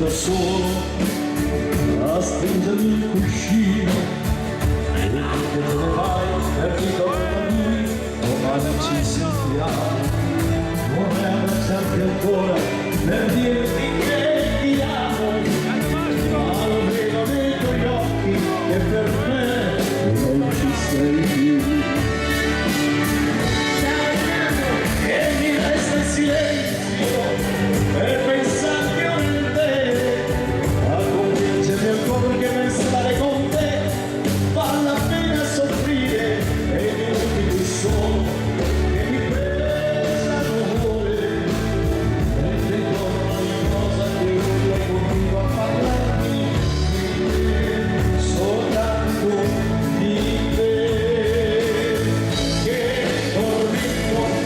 da solo a stringermi il cuscino e che te ne vai per ritorno da lui, domani ci sentiamo, vorrei abbracciarti ancora per dirti che ti amo, ma lo vedo nei tuoi occhi che per me non ci sei più. E mi resta il silenzio per pensarti ogni te, a convincermi ancora che per stare con te vale la pena soffrire, e i minuti qui sono che mi pesano amore, e ti ricordo ogni cosa che io continuo a parlarti, soltanto di te.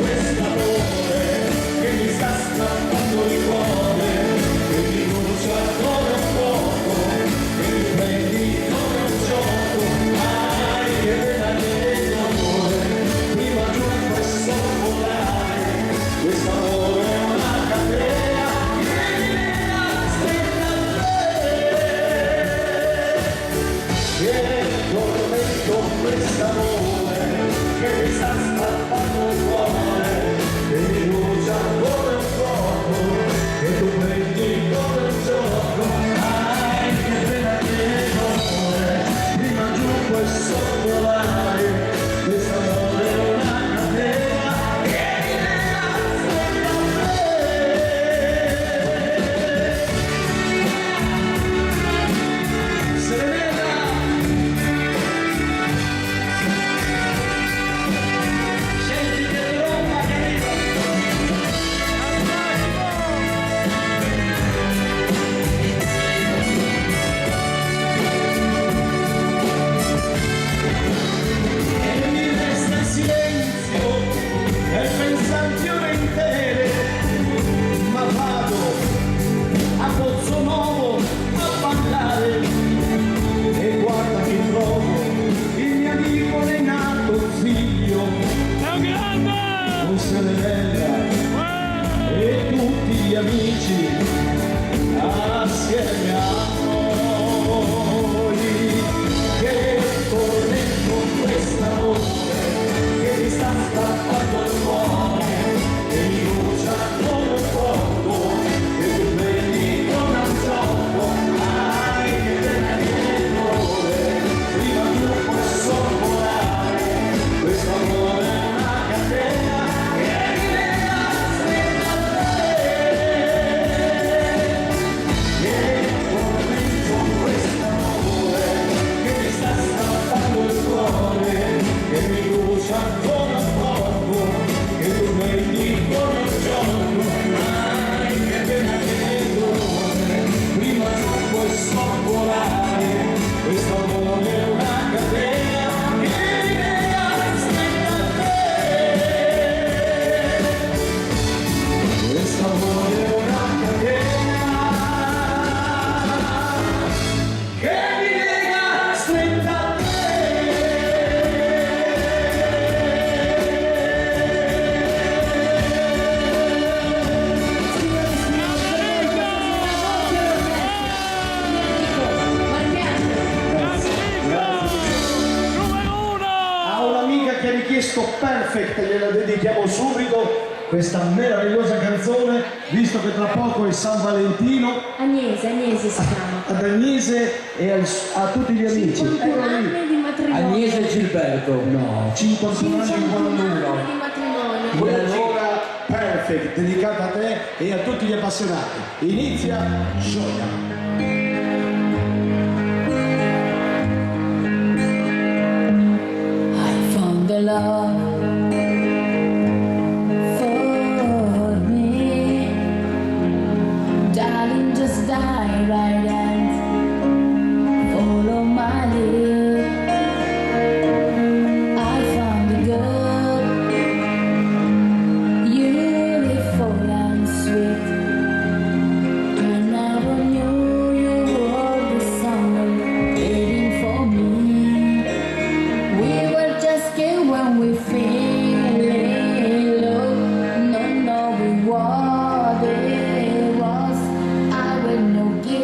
Quest'amore che mi sta strappando il cuore, che mi brucia come un fuoco, che tu prendi come un gioco. Ai, che pena che amore, prima giù puoi sorvolare, quest'amore è una catena che mi lega sempre a te. Serena. E tutti gli amici assieme a noi, che tormento quest'amore che mi sta strappando il cuore, e mi brucia come un fuoco, che tu prendi come un gioco. Ai, che pena che dolore, prima tu puoi sorvolare, questo amore è una catena che mi lega sempre a te. Che tormento quest'amore che mi sta strappando il cuore, che mi brucia come un fuoco, che tu prendi come un gioco. Ai, che pena che dolore, prima tu puoi sorvolare, questo amore è una catena che mi lega sempre a te. Questo amore è una catena che mi lega stretta a te. A un'amica che ha richiesto Perfect gliela dedichiamo subito questa meravigliosa canzone, visto che tra poco è San Valentino. Agnese si chiama. Ad Agnese e a tutti gli amici. 51 anni di matrimonio. Agnese e Gilberto. No, 51 anni in buon numero. di matrimonio. E allora Perfect, dedicata a te e a tutti gli appassionati. Inizia Gioia. I found the love for me, darling. Just die right and follow my lead. I found the good, beautiful and sweet. I never knew you were the someone waiting for me. We were just kids when we feel love, not knowing what it was. I will not give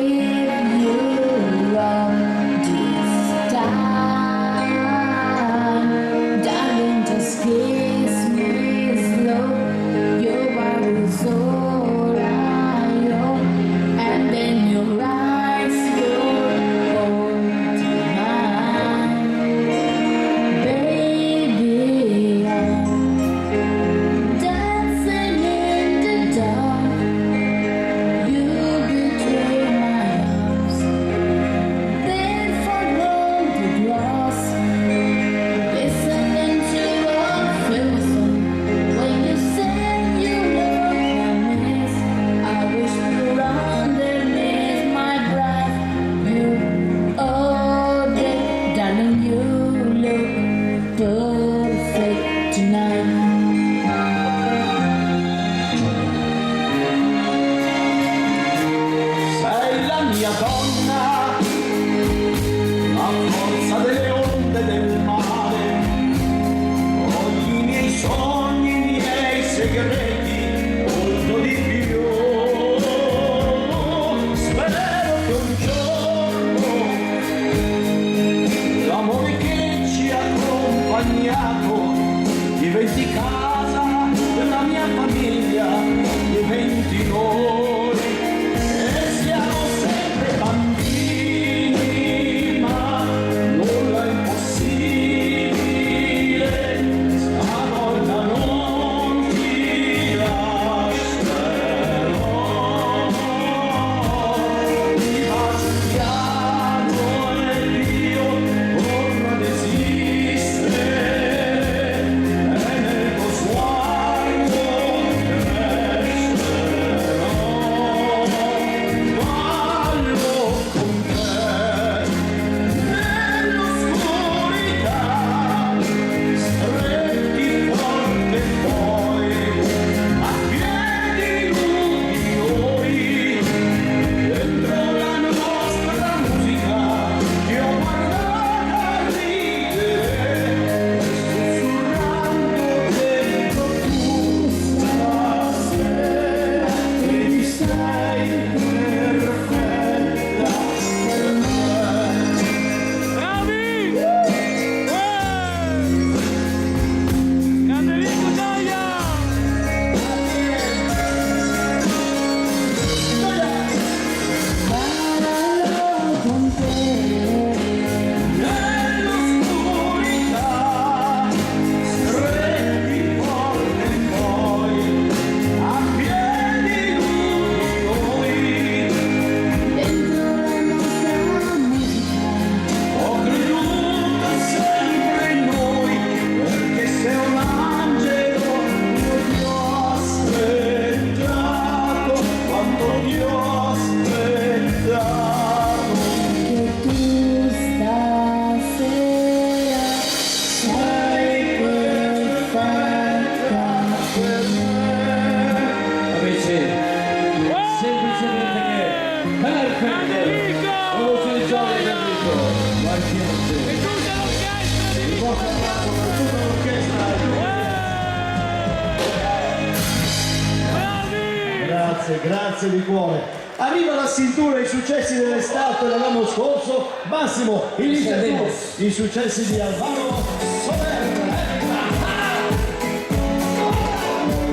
grazie di cuore. Arriva la cintura, i successi dell'estate dell'anno scorso. Massimo, inizia tu i successi di Alvaro Soler.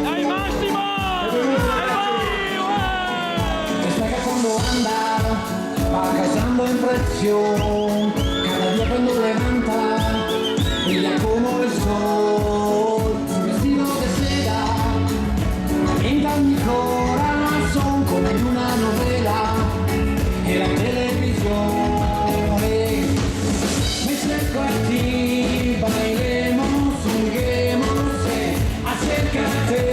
¡Ay, Máximo! Esta que cuando anda va causando impresión. Cada día cuando levanta brilla como el sol. Su vestido de seda entra en mi corazón como en una novela en la televisión. Me acerco a ti, bailemos, juguemos, acércate.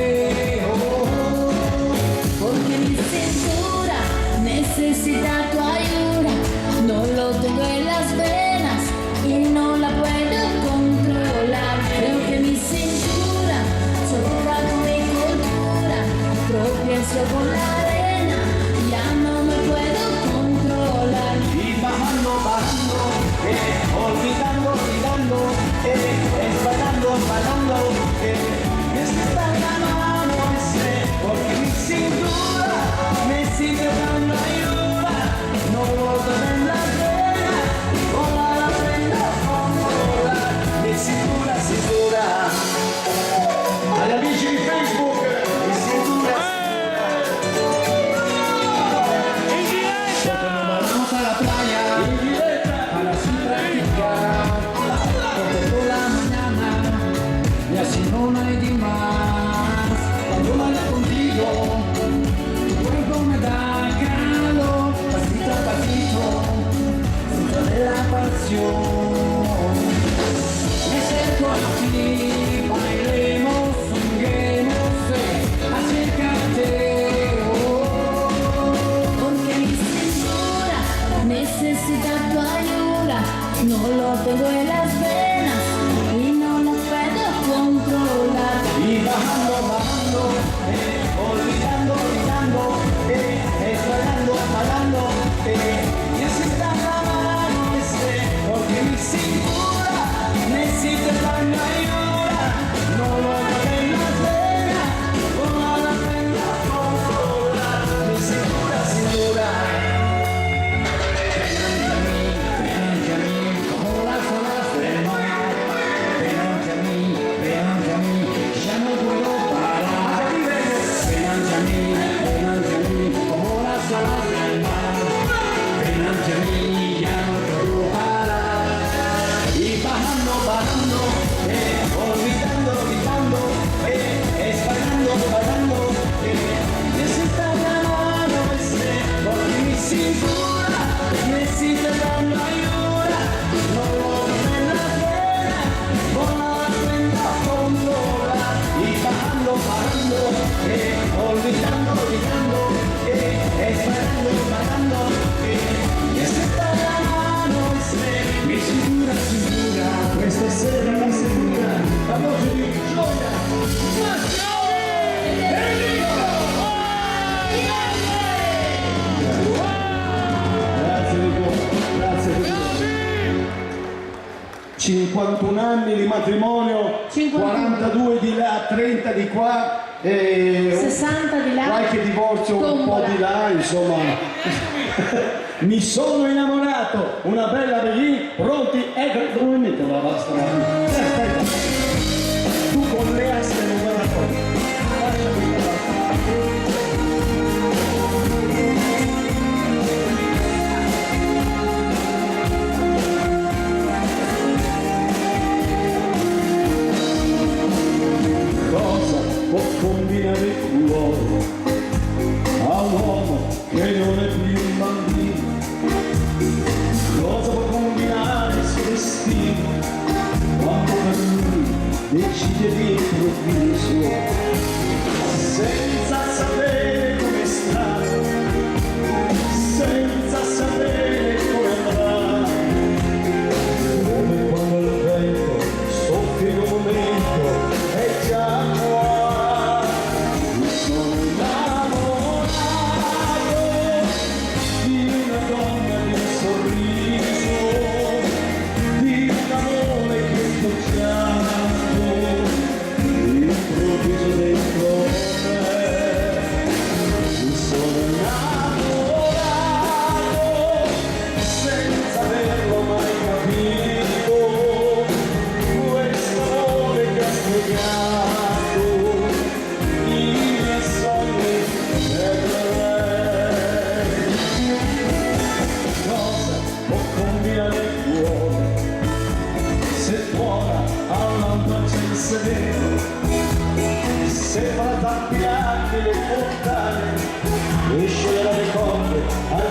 Porque mi cintura necesita tu ayuda. No lo tengo en las venas y no la puedo controlar. Creo que mi cintura choca con mi cultura. Tropiezo con la arena, ya no me puedo controlar. Y bajando, bajando, olvidando, olvidando, bailando, bailando, está la mano, porque mi cintura necesita dando ayuda. No lo en las venas, con la prenda controlar. Mi cintura, cintura. Agli amici di Facebook, Mi cintura, vamos a la playa. Para sin practicar toda la mañana y así no hay de más. Cuando vaya contigo, tu cuerpo me da calor, pasito a pasito, fruto de la pasión. Me acerco a ti, bailemos, juguemos, acércate. Porque mi cintura necesita tu ayuda. No lo tengo en las venas y no lo puedo controlar. Y bajando, bajando, olvidando, olvidando, bailando, bailando, y así está la mano, porque mi cintura necesita la ayuda. No lo hago en las venas, con la prenda controlar. Mi cintura, cintura. Ven a mí, como las olas del mar. Ven a mí, ya no puedo parar. Ven a mí, como las olas del mar. Ven a mí, ya no puedo parar. Y bajando, bajando, olvidando, olvidando, bailando, bailando, necesita la mano, porque mi cintura necesita la ayuda. No lo en las venas, con la cuenta controlar. Y bajando, bajando, olvidando, olvidando, bailando, bailando, necesita la mano, mi cintura, cintura. questa sera la cintura, la voce di Gioia. Grazie di cuore, grazie di cuore. 51 anni di matrimonio, 51. 42 di là, 30 di qua, e 60 di là. qualche divorzio un po' Tombola. di là, insomma. Mi sono innamorato, una bella lì, pronti e gradualmente la basta. Aspetta, tu con le aste non guarda poi. Lasciami la cosa può combinare l'uomo a un uomo che non è più un bambino? Cosa può combinare il suo destino quando per lui decide di improvviso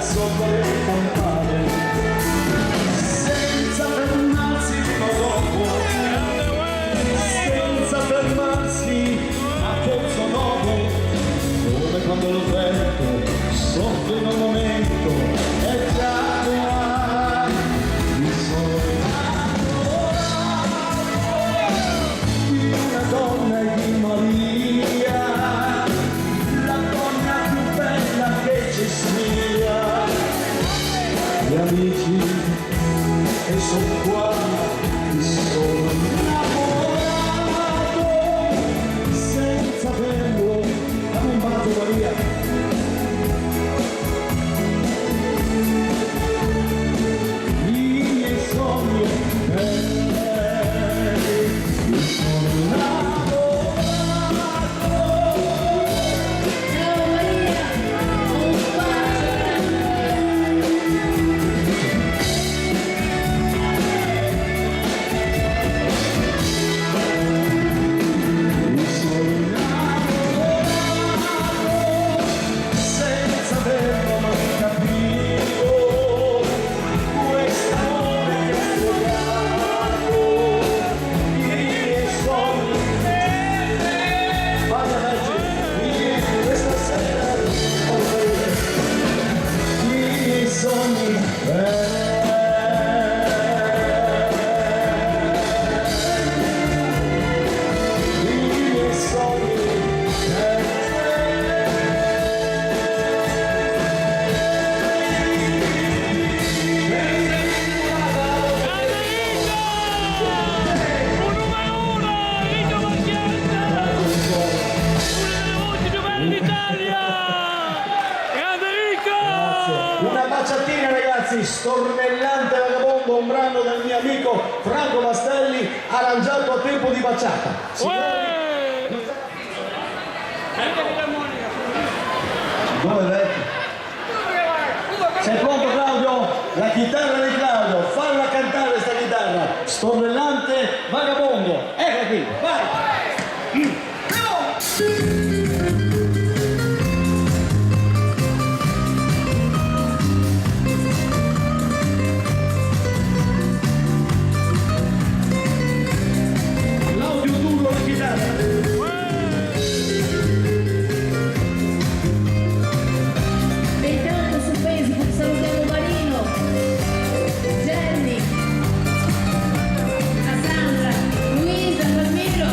sotto le campane, senza fermarsi fino a dopo, senza fermarsi a Pozzo Novo, come quando l'ho detto, sotto in un momento è già qua, mi sono di una donna e di Maria, la donna più bella che ci sia. Gli amici che sono qua, mi sono innamorato senza averlo. Dammi un bacio, Maria. I miei sogni mi sono innamorato. Ciao Maria, un bacio. Mi sono innamorato senza averlo mai capito, quest'amore che ha fregato i miei sogni. Vada legge, questa sera i miei sogni. Un numero uno, Enrico Marchietta! Una delle voci più belle d'Italia! Grande Enrico! Una baciatina ragazzi, Stornellante Vagabondo, un brano del mio amico Franco Mastelli, arrangiato a tempo di baciata. Uè! Dove vecchio? Sei pronto Claudio? La chitarra di Claudio, falla cantare sta chitarra. Stornellante Vagabondo, ecco qui, vai! Claudio Duro la chitarra. E intanto su Facebook salutiamo Marino, Jenny, Cassandra, Luisa, Palmiro,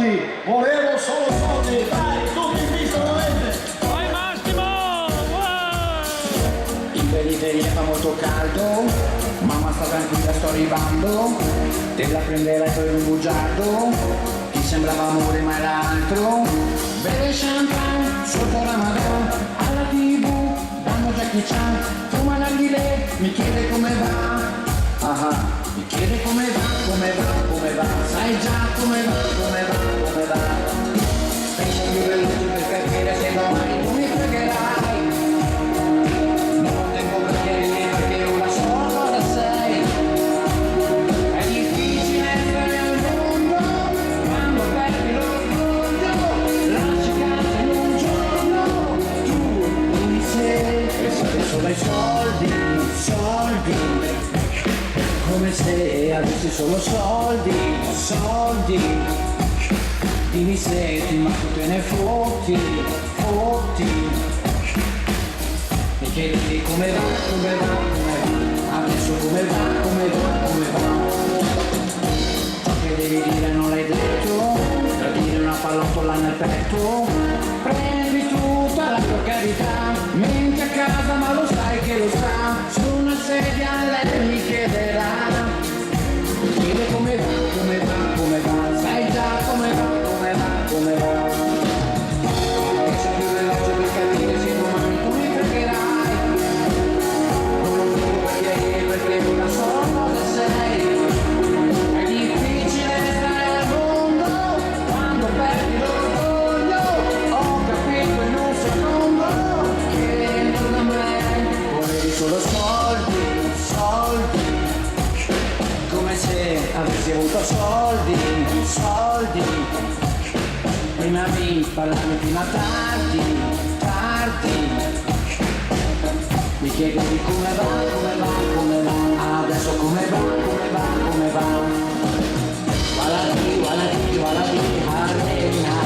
soldi, volevo solo soldi, dai, tutti in pista nuovamente. Vai Massimo! Wow! In periferia fa molto caldo, mamma sta tranquilla, sto arrivando, te la prenderai per un bugiardo, chi sembrava amore ma era altro, beve champagne sotto Ramadan, alla tv, danno Jackie Chan, fuma narghilè, mi chiede come va, mi chiede come va, sai già come va, penso più veloce per capire se domani tu mi fregherai, non tengo perché una sola cosa sei, è difficile stare al mondo, quando perdi l'orgoglio, lasci casa in un giorno, tu mi sei, e adesso dai soldi, come se avessi solo soldi, dimmi senti ma tu te ne fotti, mi chiedi come va, adesso come va, ciò che devi dire non l'hai detto, da dire una pallottola nel petto, prendi tutta la tua carità, menti a casa ma lo sai che lo sa, su una sedia lei mi chiederà, chiede come va, sai già come va, pensa più veloce per capire se domani tu mi fregherai, non lo dico perché una sola cosa sei, è difficile stare al mondo, quando perdi l'orgoglio, ho capito in un secondo, che dentro da me, volevi solo soldi, come se avessi avuto soldi, prima di parlarmi fino a tardi, mi chiedi di come va, adesso come va, guarda di, arena,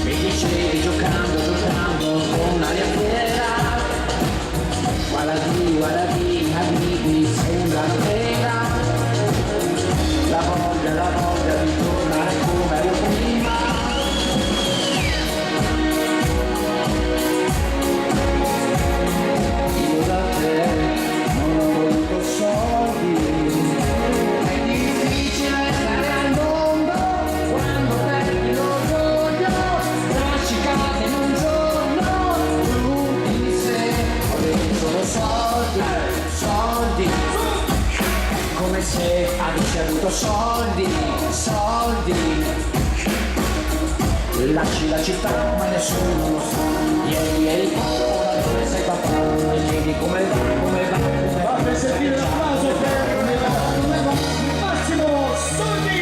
mi dicevi giocando con aria fiera, guarda di, Habibi, sembra vera, la voglia di tornare come ero prima, io da te non ho voluto soldi, è difficile stare al mondo, quando perdi l'orgoglio, lasci casa in un giorno, tu di sé, volevi solo soldi, come se avessi avuto soldi, lasci la città ma nessuno lo sa, ieri ora dove sei papà, e chiedi come va, Fate sentire l'applauso per come va Massimo Soldi!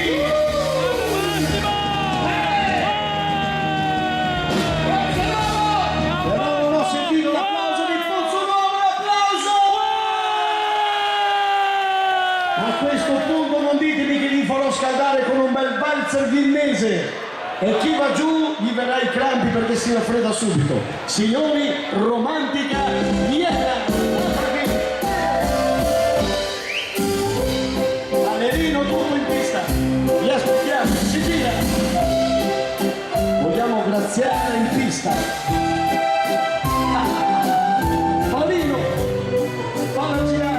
Però non ho sentito l'applauso di Pozzo Nuovo, l'applauso! A questo punto non ditemi che vi farò scaldare con un bel valzer viennese e chi va giù gli verrà i crampi perché si raffredda subito. Signori, romantica Vienna! Ballerino tutto in pista, vi aspettiamo, si gira! Vogliamo graziare in pista! Paolino, fallo girare!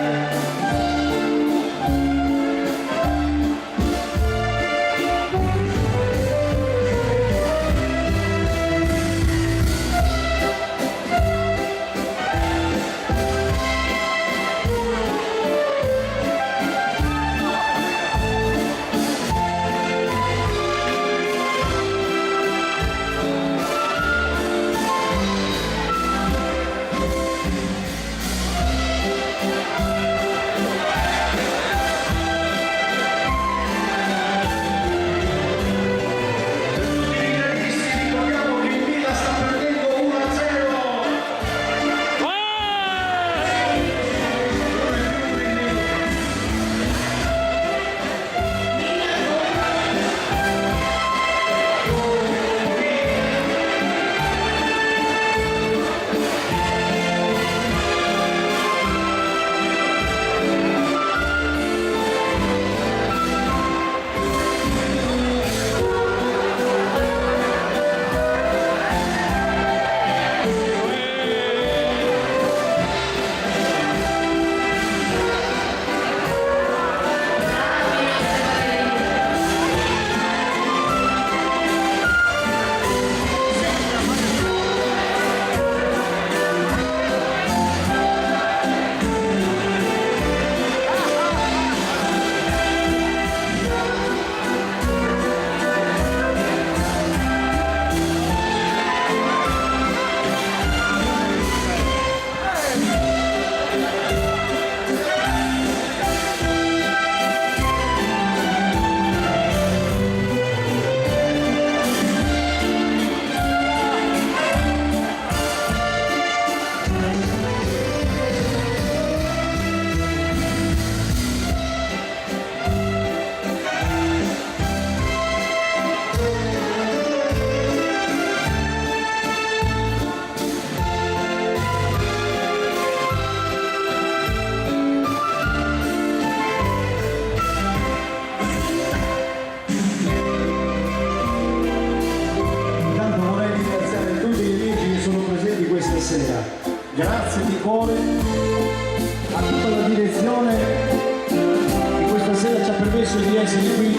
permesso di essere qui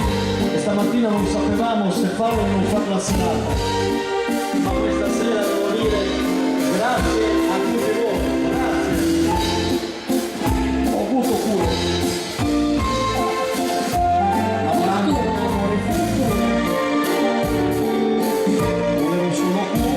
e stamattina non sapevamo se farlo o non fare la serata. Ma questa sera devo dire grazie a tutti voi, grazie. Ho avuto cura. Lavorando con amore futuro. Volevo solo culo.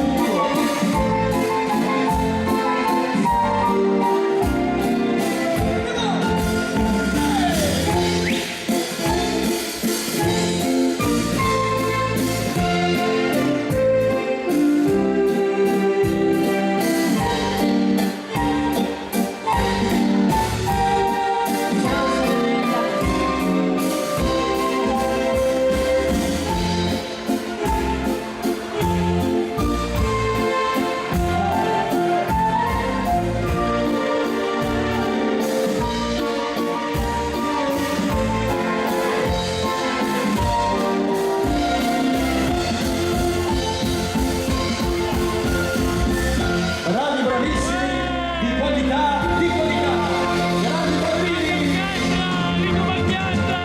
Bravi, bravissimi, di qualità, di qualità. Grandi bambini. Nico Magliante!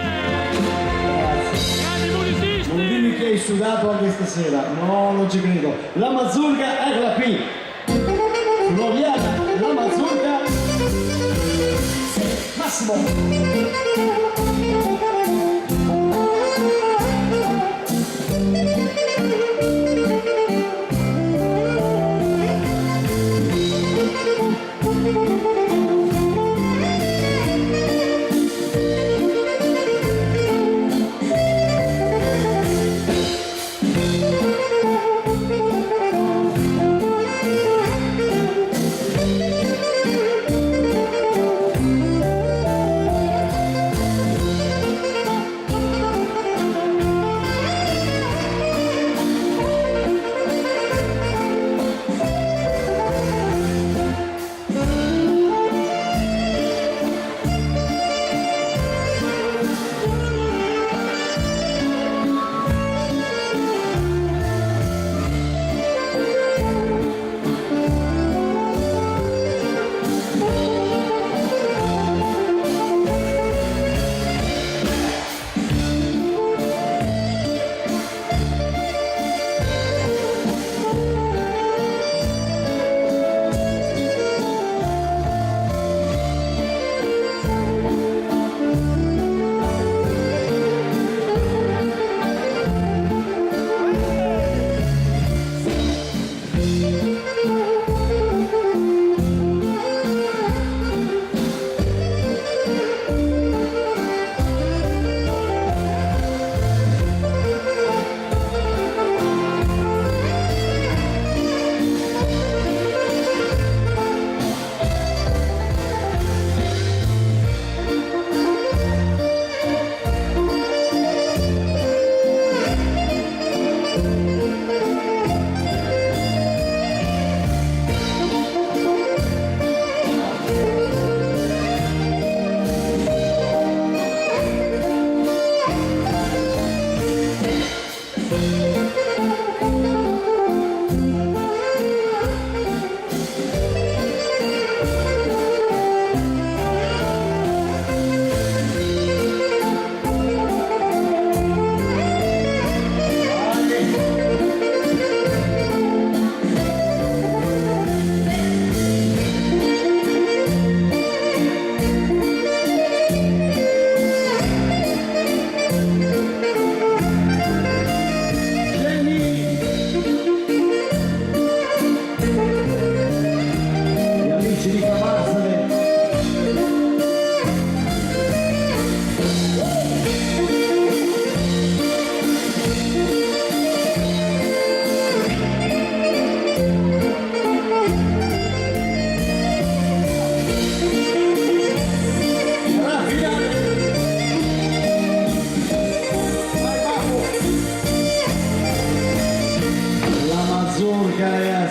Grazie. Grandi musicisti! Non dimmi che hai sudato anche stasera, no, non ci credo. La mazurka, eccola qui. Nuoviana, la mazurka. Massimo.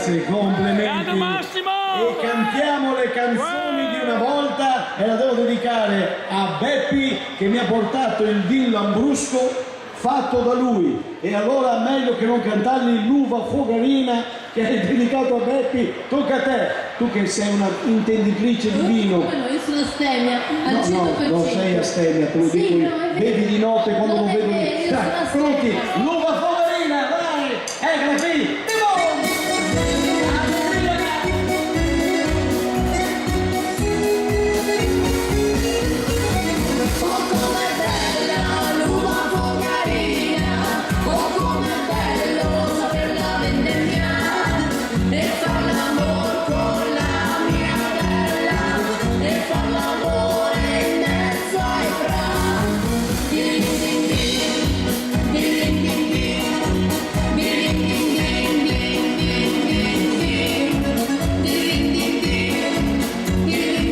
ragazzi, complimenti. Grande Massimo! E cantiamo le canzoni di una volta e la devo dedicare a Beppi che mi ha portato il vin Lambrusco fatto da lui, e allora meglio che non cantargli l'uva fogarina che hai dedicato a Beppi. Tocca a te, tu che sei una intenditrice di vino. Come no, io sono astemia al No, 100%. non sei astemia, te lo Sì, dico io. no, è vero. Bevi di notte quando Non non è vedo vero, niente. io sono Dai, astemia. pronti? L'uva fogarina, vai! Eccola qui! Oh com'è bella l'uva fogarina, oh com'è bello saperla vendemmiare e far l'amor con la mia bella e far l'amore in mezzo ai fra. Din din din, din din din, din din din, din din din, din din din, din din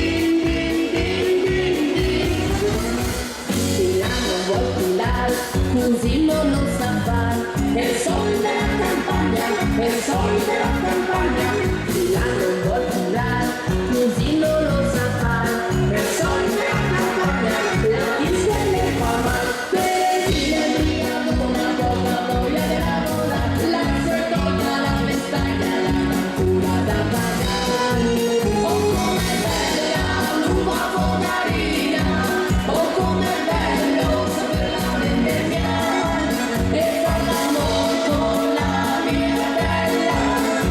din, din din din. Così non lo sa fare, è il sole della campagna, è il sole della campagna, Milano vuol tirare, così non lo sa fare, è il sole della campagna, la disca ne fa male, Teresina mia, una poca voglia della moda, la seconda, la vestaglia, la natura da pagare, oh com'è bella l'uva fogarina, oh com'è bello saperla vendemmiare e far l'amore con la mia bella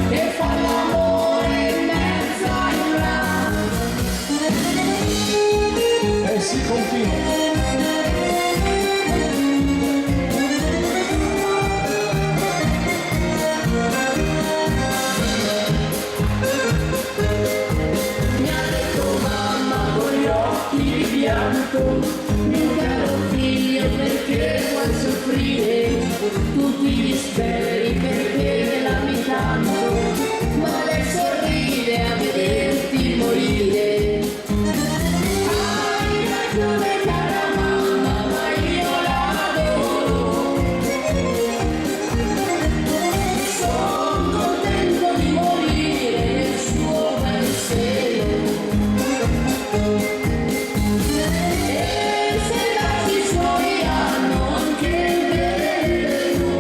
e far l'amore in mezzo ai fra. Si continua. Mi ha detto mamma con gli occhi di pianto, mio caro figlio perché vuoi soffrire, tu ti disperi perché me l'ami tanto, ma lei sorride a vederti morire. Hai ragione cara mamma, ma io l'adoro, sono contento di morire nel suo bel seno. E se lasci i suoi hanno anche il veleno,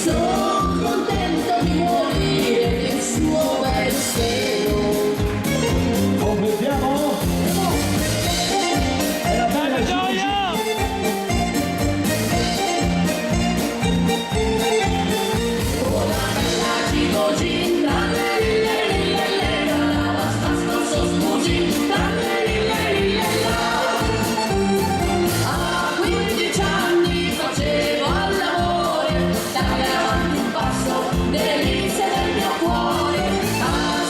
sono contento di morire nel suo bel seno. Completiamo? È la Dai, bella gioia! Con la bella cimogin, la basta scusi, a 15 anni facevo all'amore, dai avanti un passo, delizie del mio cuore, a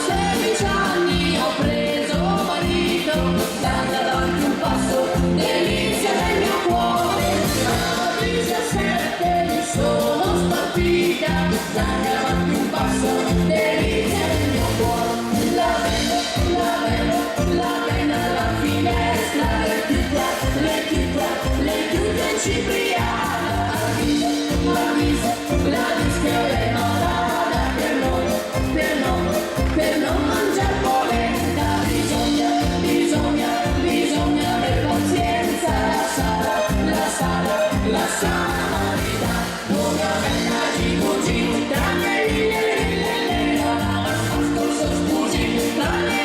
16 anni ho preso marito, dai avanti un passo, delizie del mio cuore, a 17 mi sono spartita, dai avanti un passo, delizie del mio cuore, la vena alla finestra, le chiude in cipriana, la disca è malata per non mangiar polenta, bisogna aver pazienza, la sana marità, una bella cimogin, tranne la scorso scusi, tranne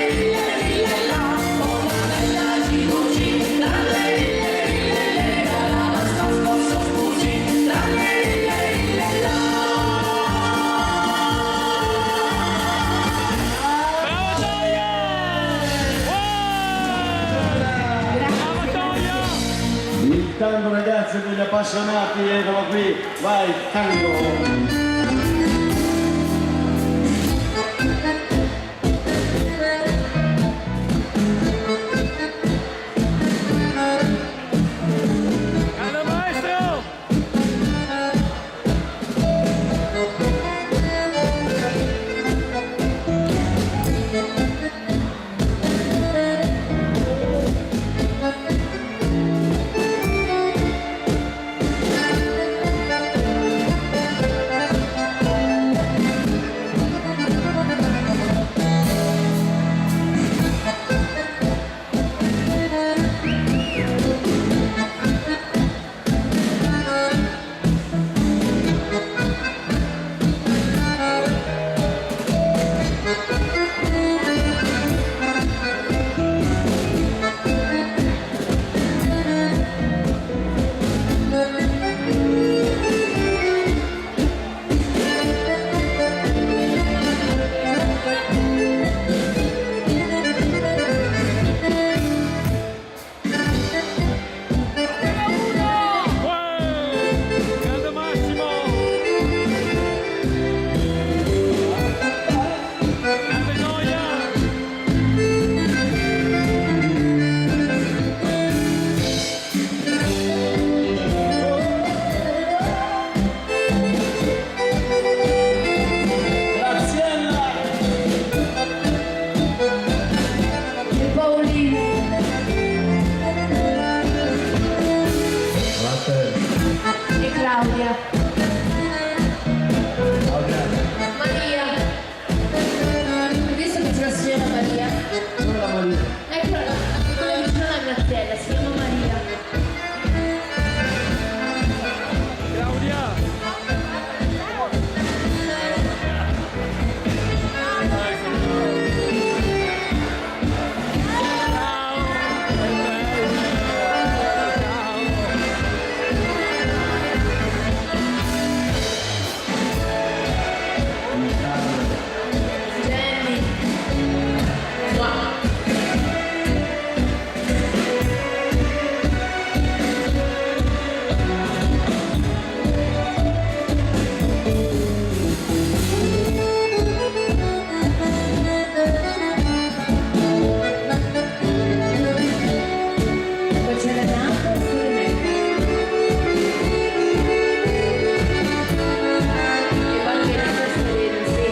una bella cimogin, tranne la scorso scusi, tranne Bravo Gioia! Bravo Gioia! Il tango, ragazzi, degli appassionati, eccolo qui, vai, tango! Grande maestro! Maria. Maria. Hai visto che c'è la signora Maria? Sono la Maria. Eccola là, quella vicino alla Graziella, si chiama Maria. Claudia. Jenny. Wow. Poi c'è Renato e Fiorella. E poi anche Renato e Fiorella, sì.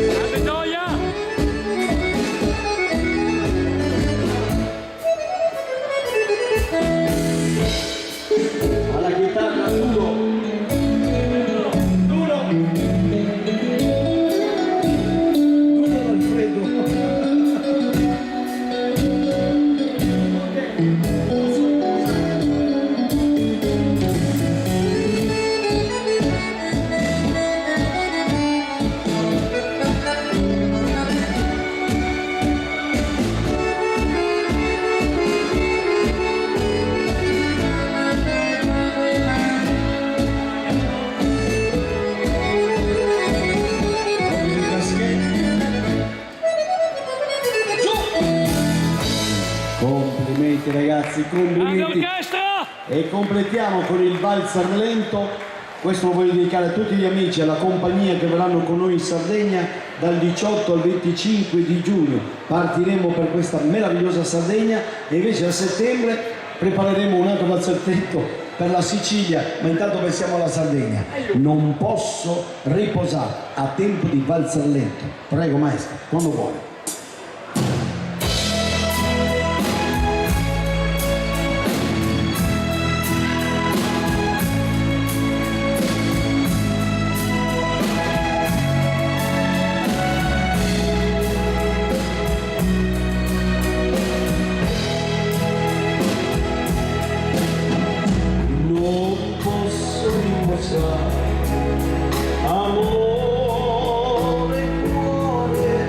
Grande gioia. Alla chitarra duro. Duro. Duro Alfredo. Complimenti ragazzi, Grande complimenti. orchestra. E completiamo con il valzer lento. Questo lo voglio dedicare a tutti gli amici, alla compagnia che verranno con noi in Sardegna dal 18 al 25 di giugno. Partiremo per questa meravigliosa Sardegna e invece a settembre prepareremo un altro valzertetto per la Sicilia, ma intanto pensiamo alla Sardegna. Non posso riposare a tempo di valzer lento. Prego maestro, quando vuole. Non posso riposare, amore, cuore,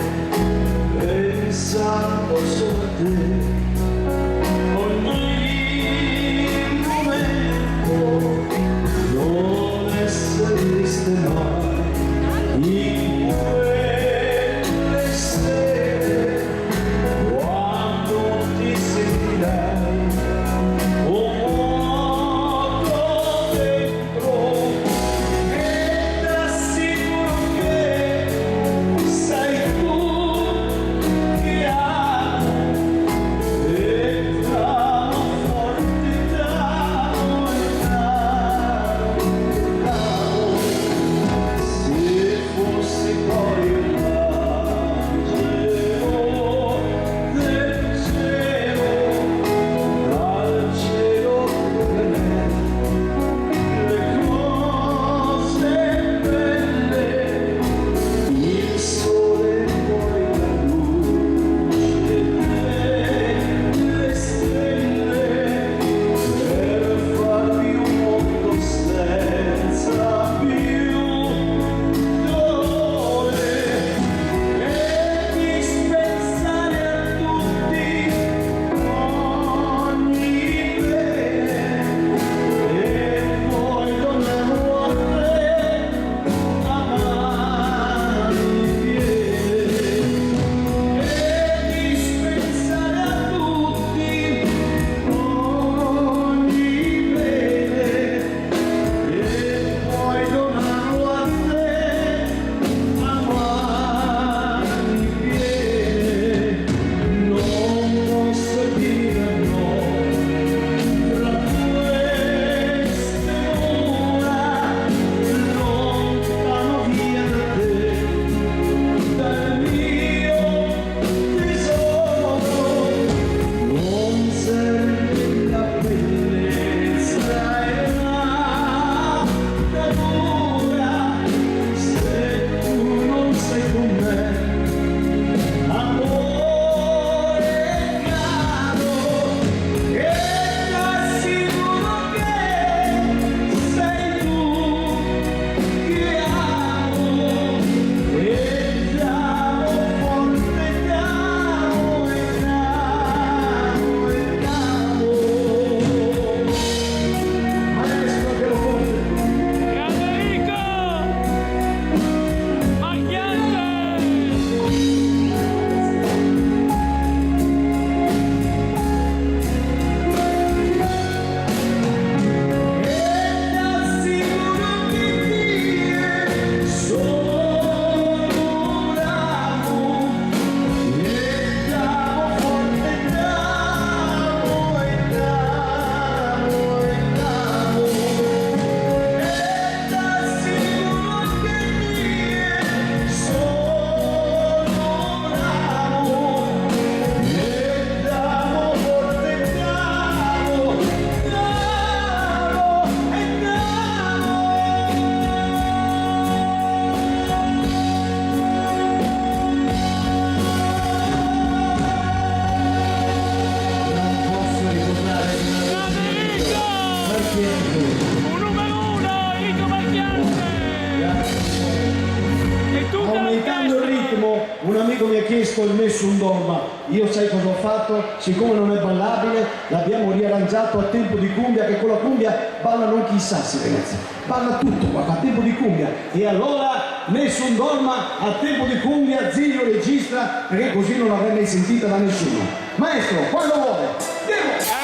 mi ha chiesto il Nessun Dorma, io sai cosa ho fatto? Siccome non è ballabile, l'abbiamo riarrangiato a tempo di cumbia, che con la cumbia balla non chissà, ragazzi, balla tutto qua, a tempo di cumbia. E allora Nessun Dorma a tempo di cumbia, Zio registra, perché così non l'avrei mai sentita da nessuno. Maestro, quando vuole, devo!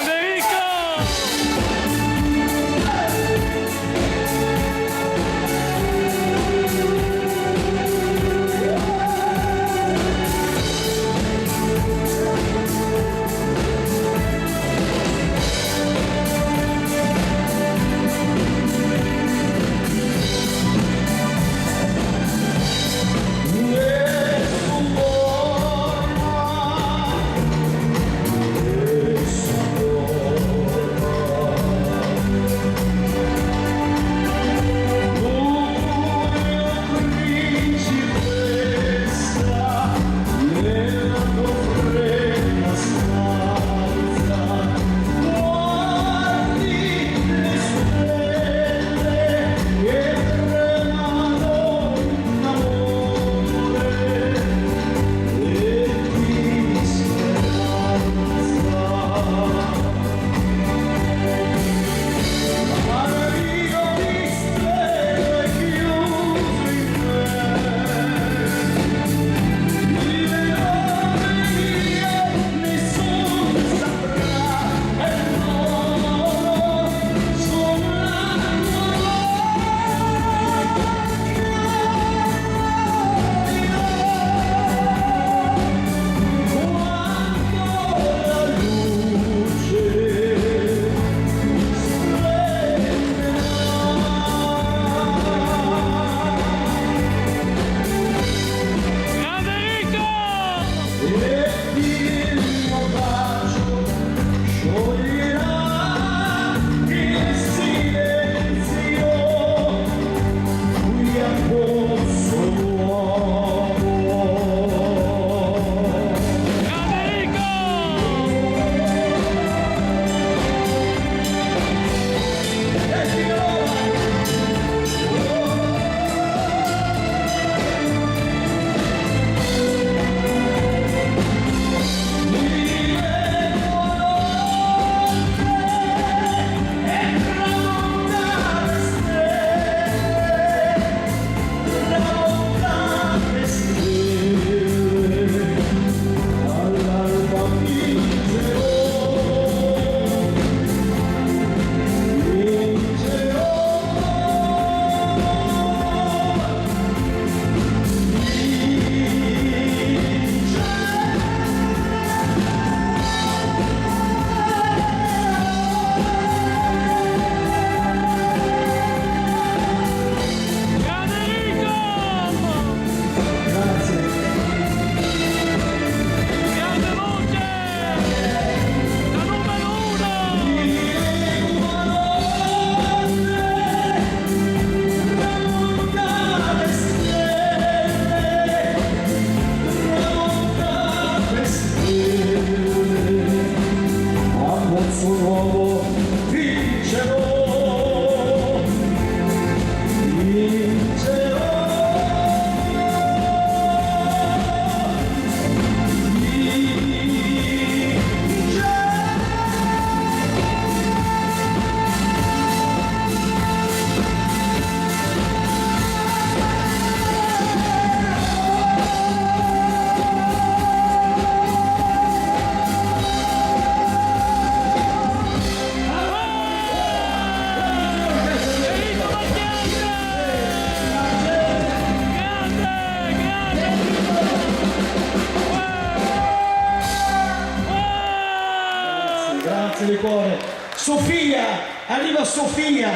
Grazie di cuore. Sofia, arriva Sofia,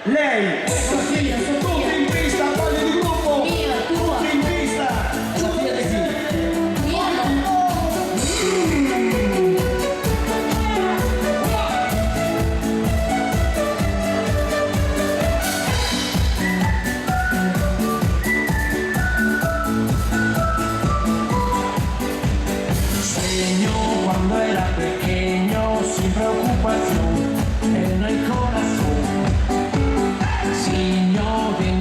lei. Sofia, Tutti Sofia. in pista, voglio di gruppo. Mia, tua. Tutti in pista. Sofia di chi? Mia no. Cuando era pequeño, sin preocupación, en el corazón, Señor de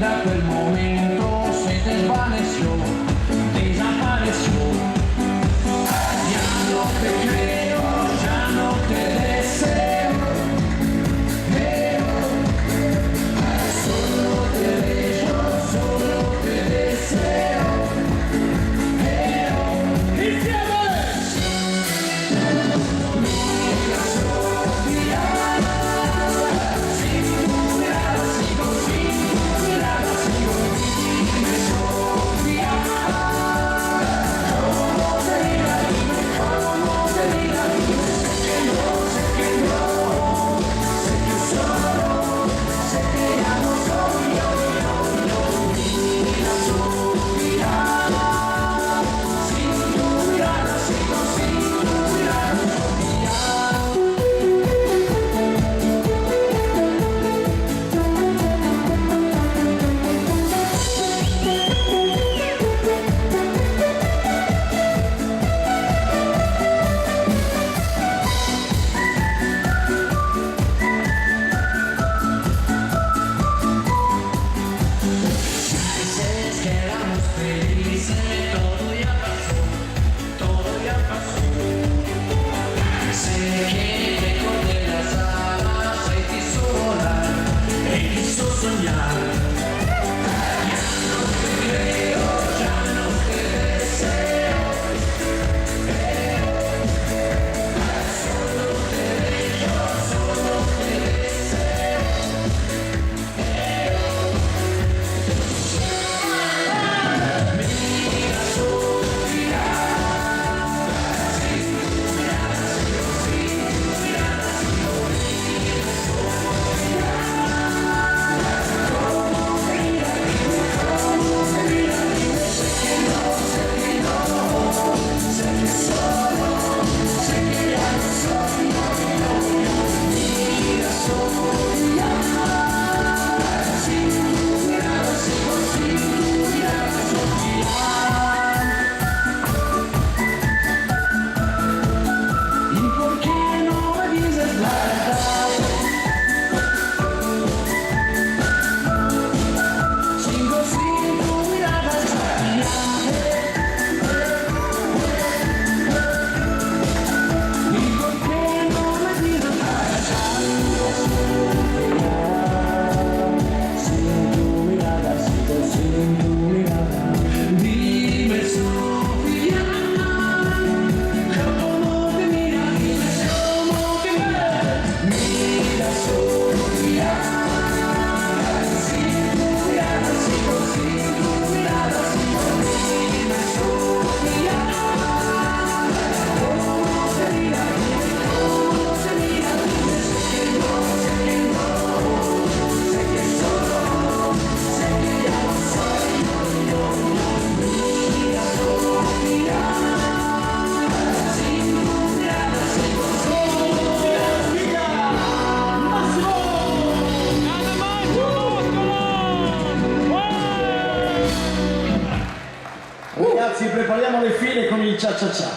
Ragazzi, prepariamo le file con il cia-cia-cia.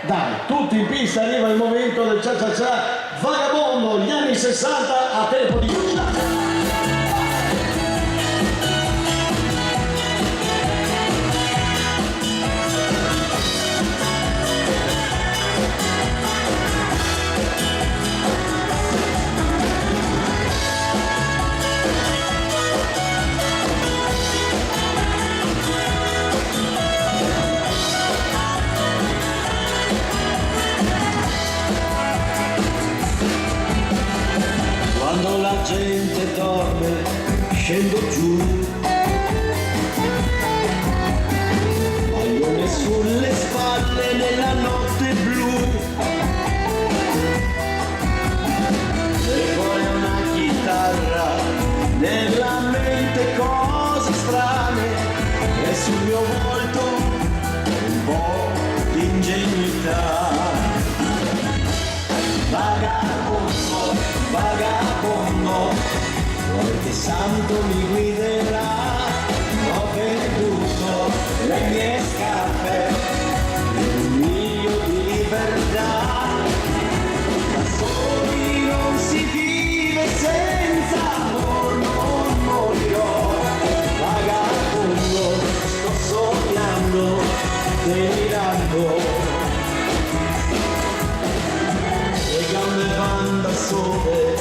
Dai, tutti in pista, arriva il momento del cia-cia-cia. Vagabondo, gli anni 60 a tempo di cia-cia. Quando la gente dorme, scendo giù, maglione sulle spalle nella notte blu, e poi una chitarra, nella mente cose strane, e sul mio volto un po' di ingenuità. Vagabondo, vagabondo, qualche santo mi guiderà. Ho perduto le mie scarpe, il mio di libertà. Da soli non si vive, senza amor non morirò. Vagabondo, sto sognando, delirando. Le gambe vanno da sole,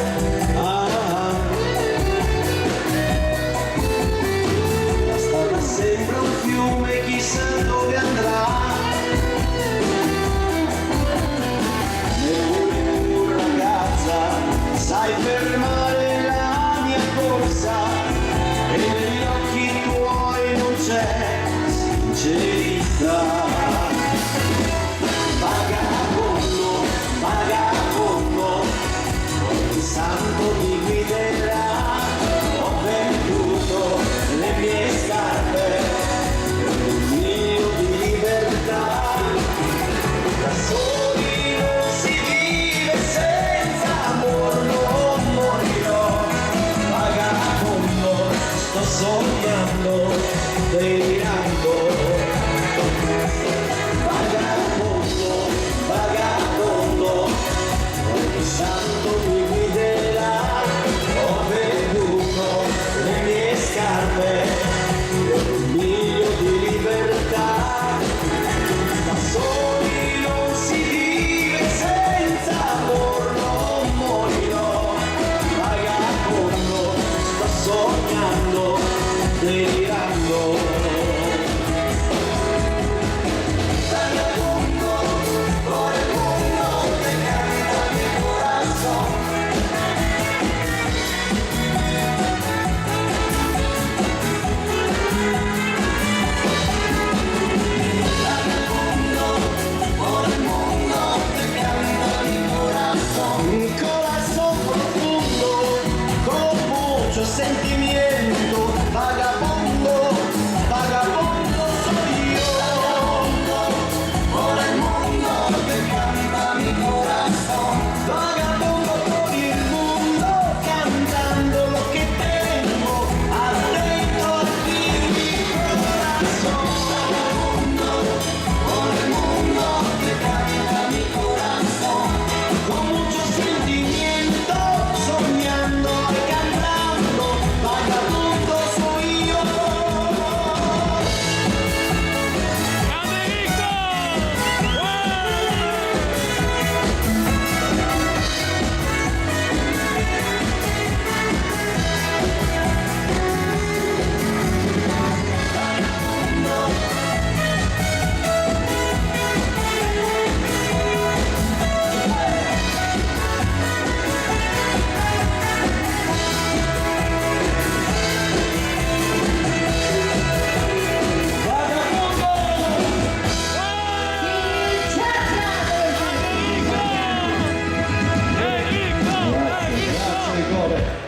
la strada sembra un fiume, chissà dove andrà. Neppure tu ragazza sai fermare la mia corsa, e negli occhi tuoi non c'è sincerità. Vagabondo, vagabondo, il santo mi guiderà. Ho perduto le mie scarpe, il mio di libertà. Da soli non si vive, senza amor non morirò. Vagabondo, sto sognando, delirando. Vagabondo, vagabondo, ogni santo mi guiderà. Ho perduto le mie scarpe, il mio di libertà. Da soli non si vive, senza amor non morirò. Vagabondo, sto sognando. sentimiento, vagabundo, vagabundo soy yo. Por el mundo que canta mi corazón, vagabundo por el mundo, cantando lo que tengo adentro de mi corazón. Vagabundo por el mundo que canta mi corazón, con mucho sentimiento, soñando y cantando, vagabundo soy yo. ¡Americo!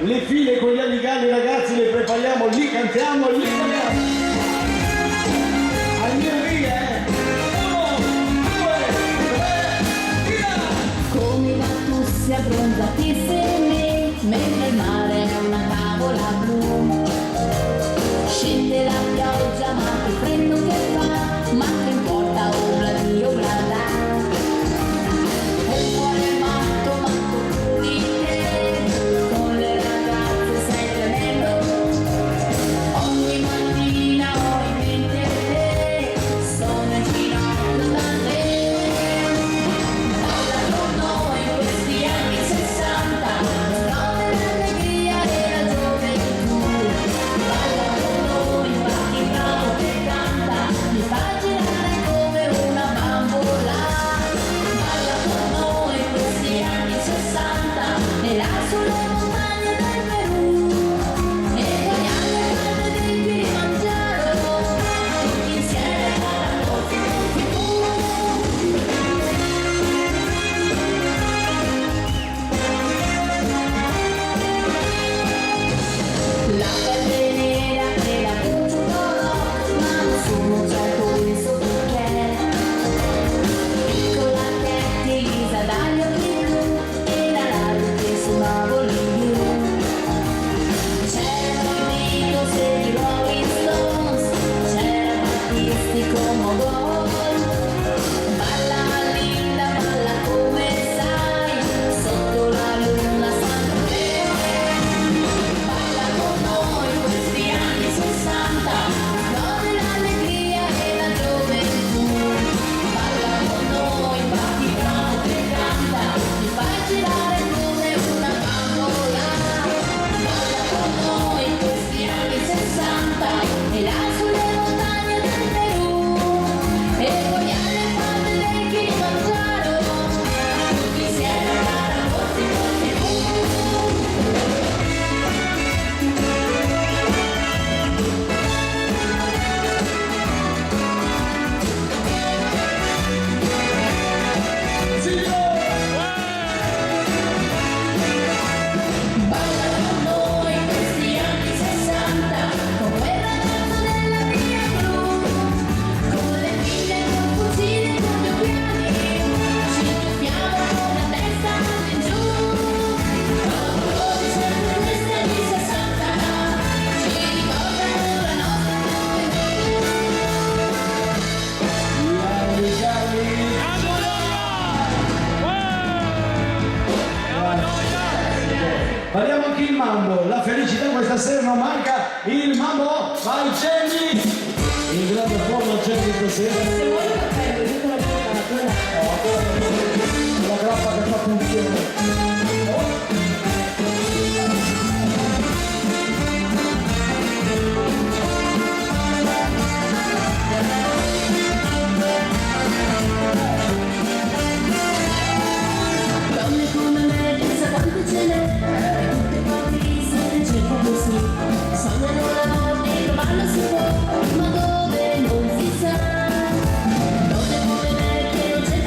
Le file con gli alligali ragazzi le prepariamo, li cantiamo, li balliamo. Al mio via, 1, 2, 3, via! Come i gattussi abbronzatissimi, mentre il mare è una tavola blu. Scende la pioggia, ma che freddo che fa, ma che importa, obla là. Un cuore matto, matto più di te, con le ragazze sei tremendo. Ogni mattina ho in mente te, sono in ginocchio da te. Balla con noi questi anni 60, storia dell'allegria e la gioventù. Balla con noi, infatti bravo che canta, mi fa girare come una bambola. Balla con noi questi anni 60, e là sulle montagne del Perù, e poi alle case del Kilimangiaro, tutti insieme alla notte non la pelle nera e la voce d'oro, ma non sono certo questo perché. Piccola Katy, Lisa dagli occhi blu, e la radio che suonavo lì giù. C'erano i Beatles e i Rolling Stones, c'era Battisti con Mogol. Balla Linda, balla come sai, sotto la luna San Balla con noi questi anni 60, storia l'allegria e la gioventù. Balla con noi, batti bravo che canta, ti fai girare come una bambola. Balla con noi questi anni 60, e là sulle montagne del Perù, e poi alle falde del Kilimangiaro, tutti insieme a racconti con TV. Balla con noi questi anni 60, con quel ragazzo della via blu, con le figlie, col fucile, con gli occhiali, ci tuffiamo con la testa in giù. Oggi sempre questi anni 60, ci ricordano la nostra Balliamo anche il mambo, la felicità questa sera non manca, il mambo, vai Jenny! In grande forma Jenny stasera. Se vuoi cappello, io te l'ho portato. La grappa che fa funzione. donne come me, pensa quante ce n'è, e tutte quanti se ne cercano così. Sognano l'amore e trovarlo si può, ma dove non si sa. Donne come me che non c'è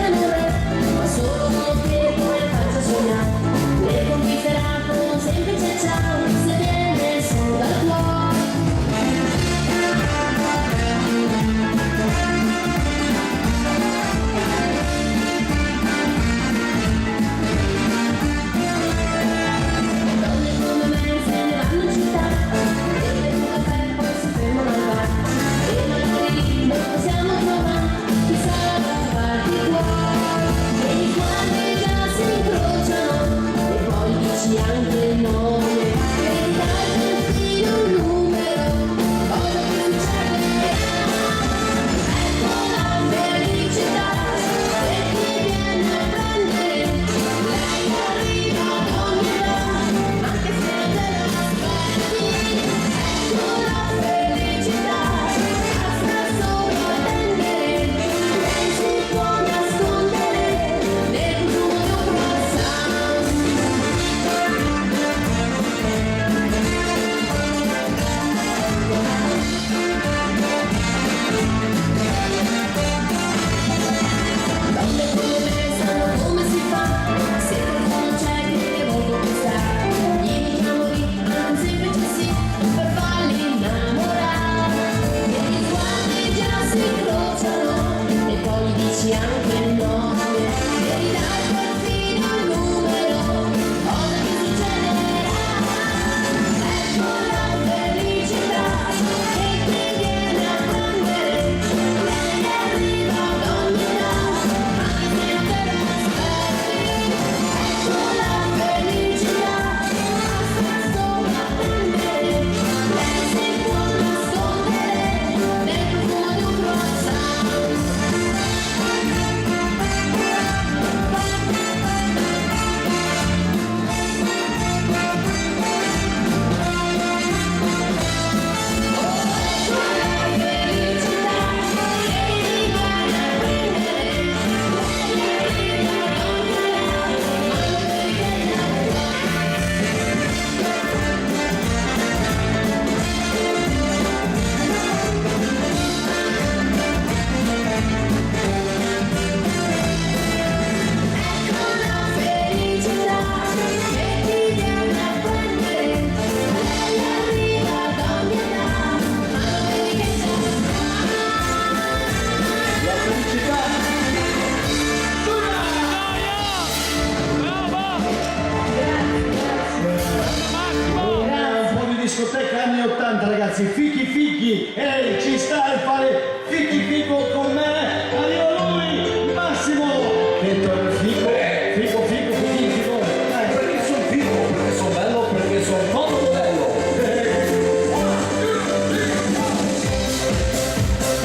discoteca anni 80 ragazzi, fichi fichi, ehi ci stai a fare fichi fico con me, arriva lui, Massimo, che torna fico, fico fico, fichi fico, Perché sono figo, perché sono bello, perché sono molto bello.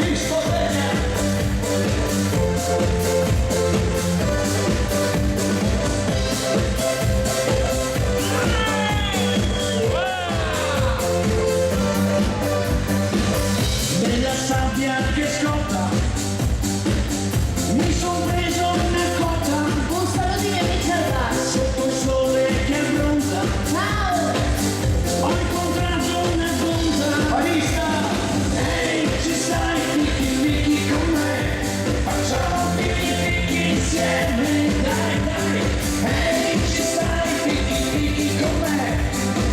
discoteca, Nella sabbia che scotta, mi son preso una cotta, Un saluto ai miei amici al bar. sotto il sole che abbronza, Ciao! ho incontrato una gonza. Barista, Ehi, ci stai, fichi fichi con me, facciamo fichi fichi insieme, dai dai. Ehi, ci stai, fichi fichi con me,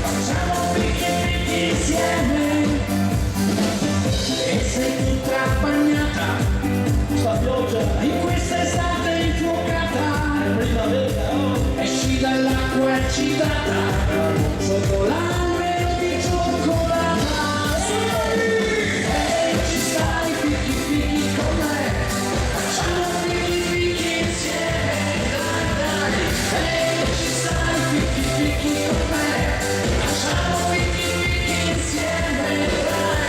facciamo fichi fichi insieme. E sei tutta bagnata, sta pioggia, in questa estate infuocata, primavera, oh. esci dall'acqua eccitata, sotto l'albero di cioccolata. Ehi, ci stai, fichi fichi con me, facciamo fichi fichi insieme, dai dai. Ehi, ci stai, fichi fichi con me, facciamo fichi fichi insieme, dai.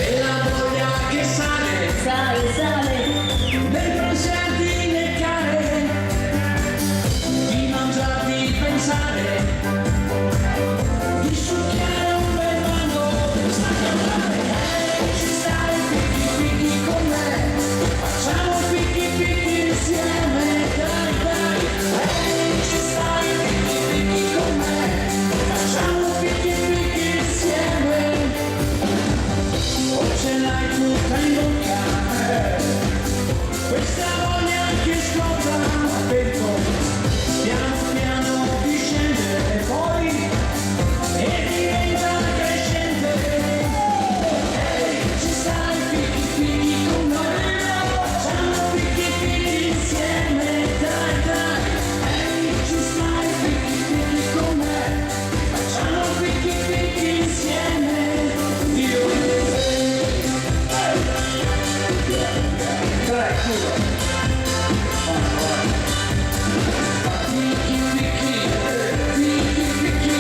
E la voglia che sale, Sale, sale! dei presenti leccare, di mangiare, di pensare, di succhiare un bel mango, sta a cantare. Ci stai, fichi fichi con me, facciamo fichi fichi insieme, dai dai. Ci stai, fichi fichi con me, facciamo fichi fichi insieme. O ce l'hai tutta in bocca, questa voglia che scotta, attento, piano piano discende e poi diventa crescente. Ehi, ci stai, fichi fichi con me, facciamo fichi fichi insieme, dai dai. Ehi, ci stai, fichi fichi con me, facciamo fichi fichi insieme. Io e te. Dai, chiudo. Fichi fichi, fichi fichi.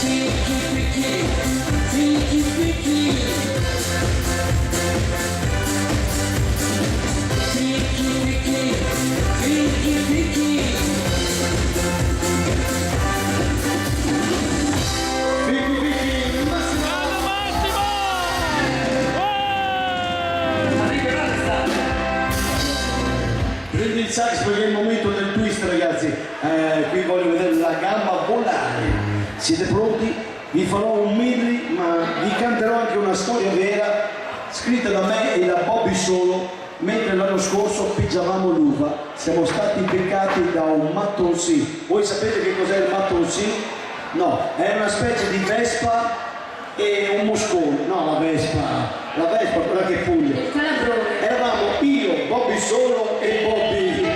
Fichi fichi, fichi fichi. Fichi fichi, fichi fichi. fichi fichi, Massimo, Grande Massimo! prendi il sax perché è il momento del twist ragazzi, qui voglio vedere la gamba volare, siete pronti? Vi farò un medley ma vi canterò anche una storia vera scritta da me e da Bobby Solo mentre l'anno scorso pigiavamo l'uva, siamo stati beccati da un mattonsì. Voi sapete che cos'è il mattonsì? No, è una specie di vespa e un moscone, no la vespa, quella che puglia. Il calabrone! Eravamo io, Bobby Solo e Bobby.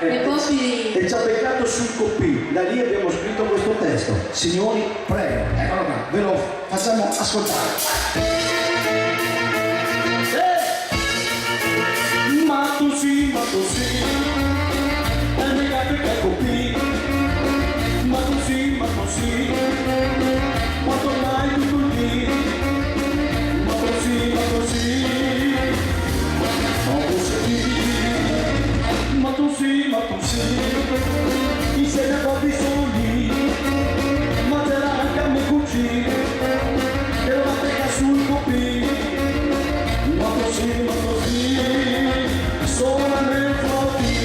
E Bobby... E ci ha beccato sul copì. Da lì abbiamo scritto questo testo. Signori, prego, eccolo qua, ve lo facciamo ascoltare. Ma tu sì, e mi capi che copì. Ma tu sì, ma tornai tutto lì. Ma tu sì, ma tu sì, insieme a Bobby sono lì, ma c'era anche a me cucì, che lo battega sul copì, ma così, sono nel flotti.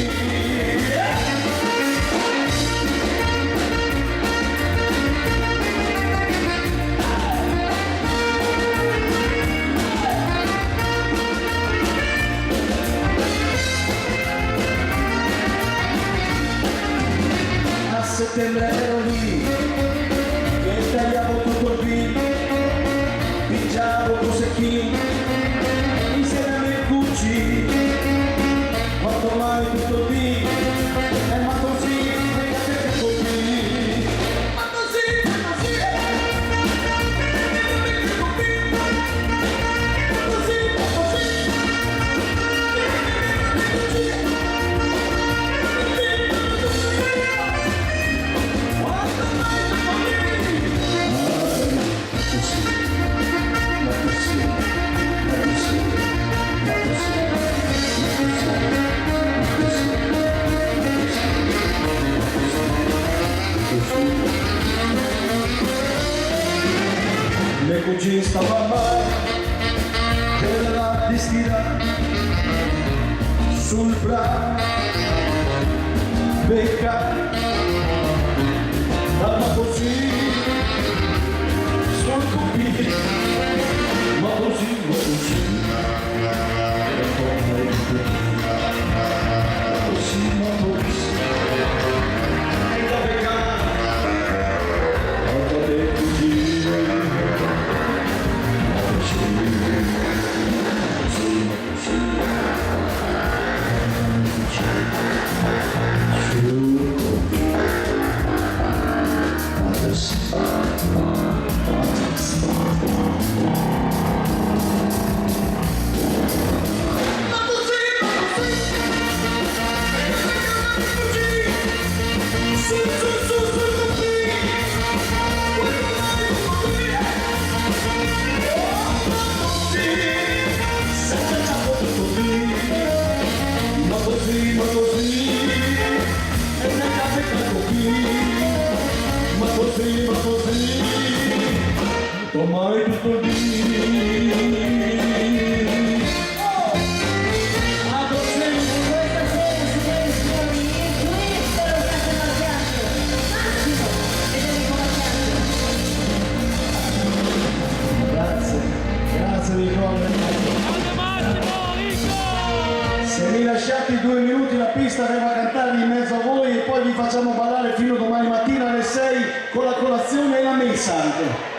settembre ero lì, che tagliavo tutto il vino, pigiavo prosecchino, insieme a me cucci, quanto mai tutto il vino, ma così, fregate che così, ma così, le cugine stavano mai per la distina sul braccio becca ma così sul cupino ma così e da beccare a le cugine. Ormai tutto lì. Grazie Nicola. Se mi lasciate 2 minuti la pista devo cantarvi in mezzo a voi e poi vi facciamo ballare fino a domani mattina alle 6 con la colazione e la messa anche.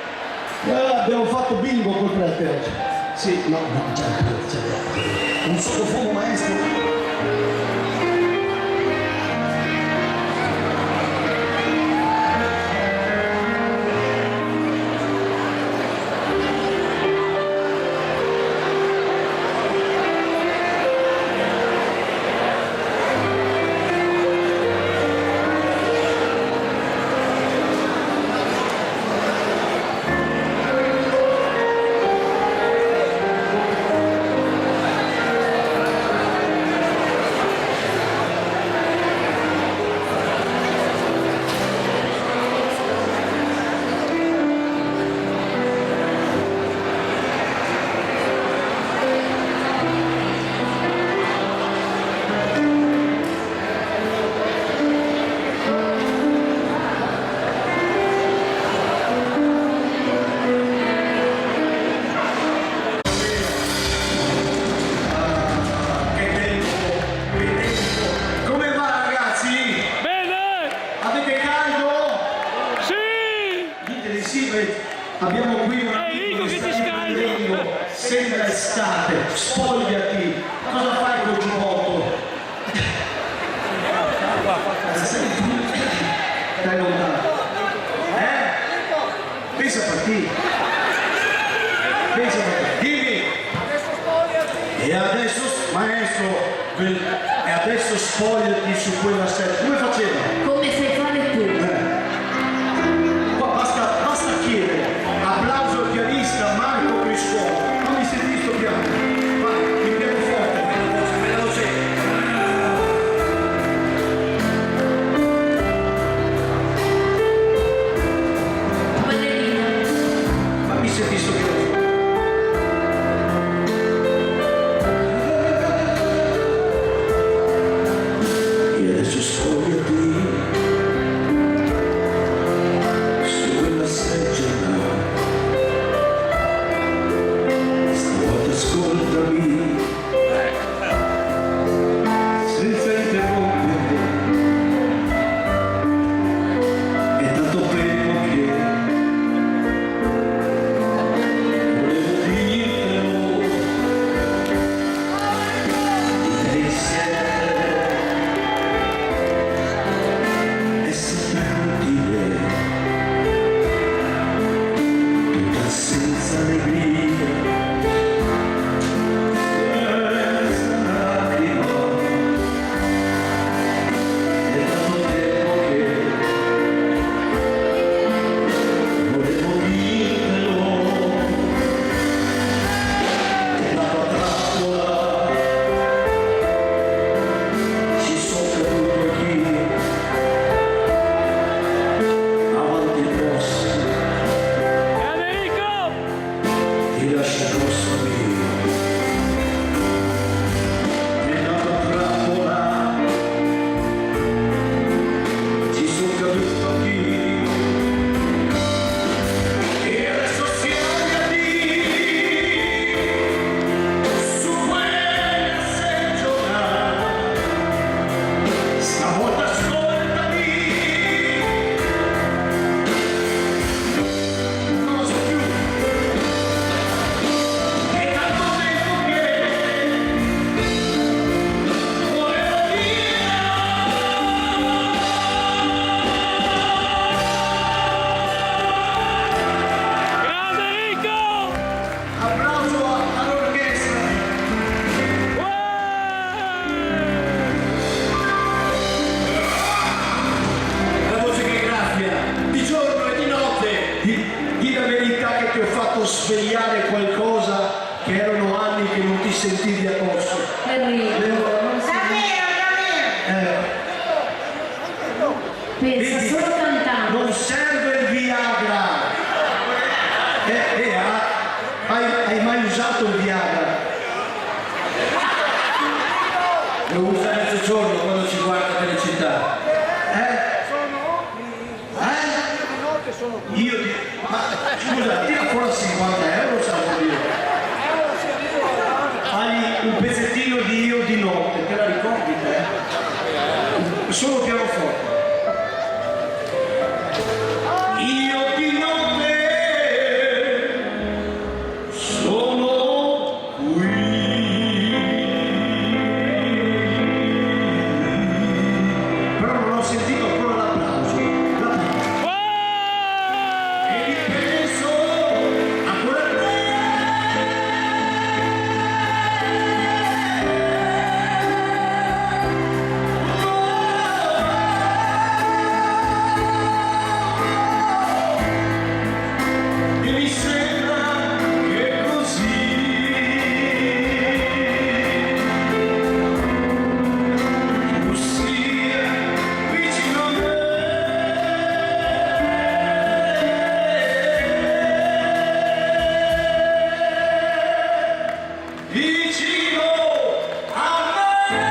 Abbiamo fatto bingo col prete oggi. Sì, no, c'è un sottofondo maestro. Abbiamo qui una piccola sembra estate, spogliati, cosa fai col giubbotto? Stai lontano, pensa a partire, dimmi, e adesso maestro, e adesso spogliati su quella sera, come faceva? Come sai fare tu? Basta chiedere. Applauso al pianista Marco Criscuolo. Non mi senti sto piano? Vai, mi piano forte, veloce. Ballerina. Ma mi senti sto piano? E adesso spogliati. fatto svegliare qualcosa che erano anni che non ti sentivi addosso. Enrico, non si pensa Vedi, solo cantando. non serve il Viagra. Hai mai usato il Viagra? Lo usa a mezzogiorno quando ci guarda Felicità. Ma scusa, tira fuori 50 euro, salvo io. Hai un pezzettino di Io di notte, te la ricordi te? Solo pianoforte. Io di notte sono qui. Però non ho sentito ancora l'applauso. E ripenso a quel e mi sembra che così tu sia vicino a me, vicino a me.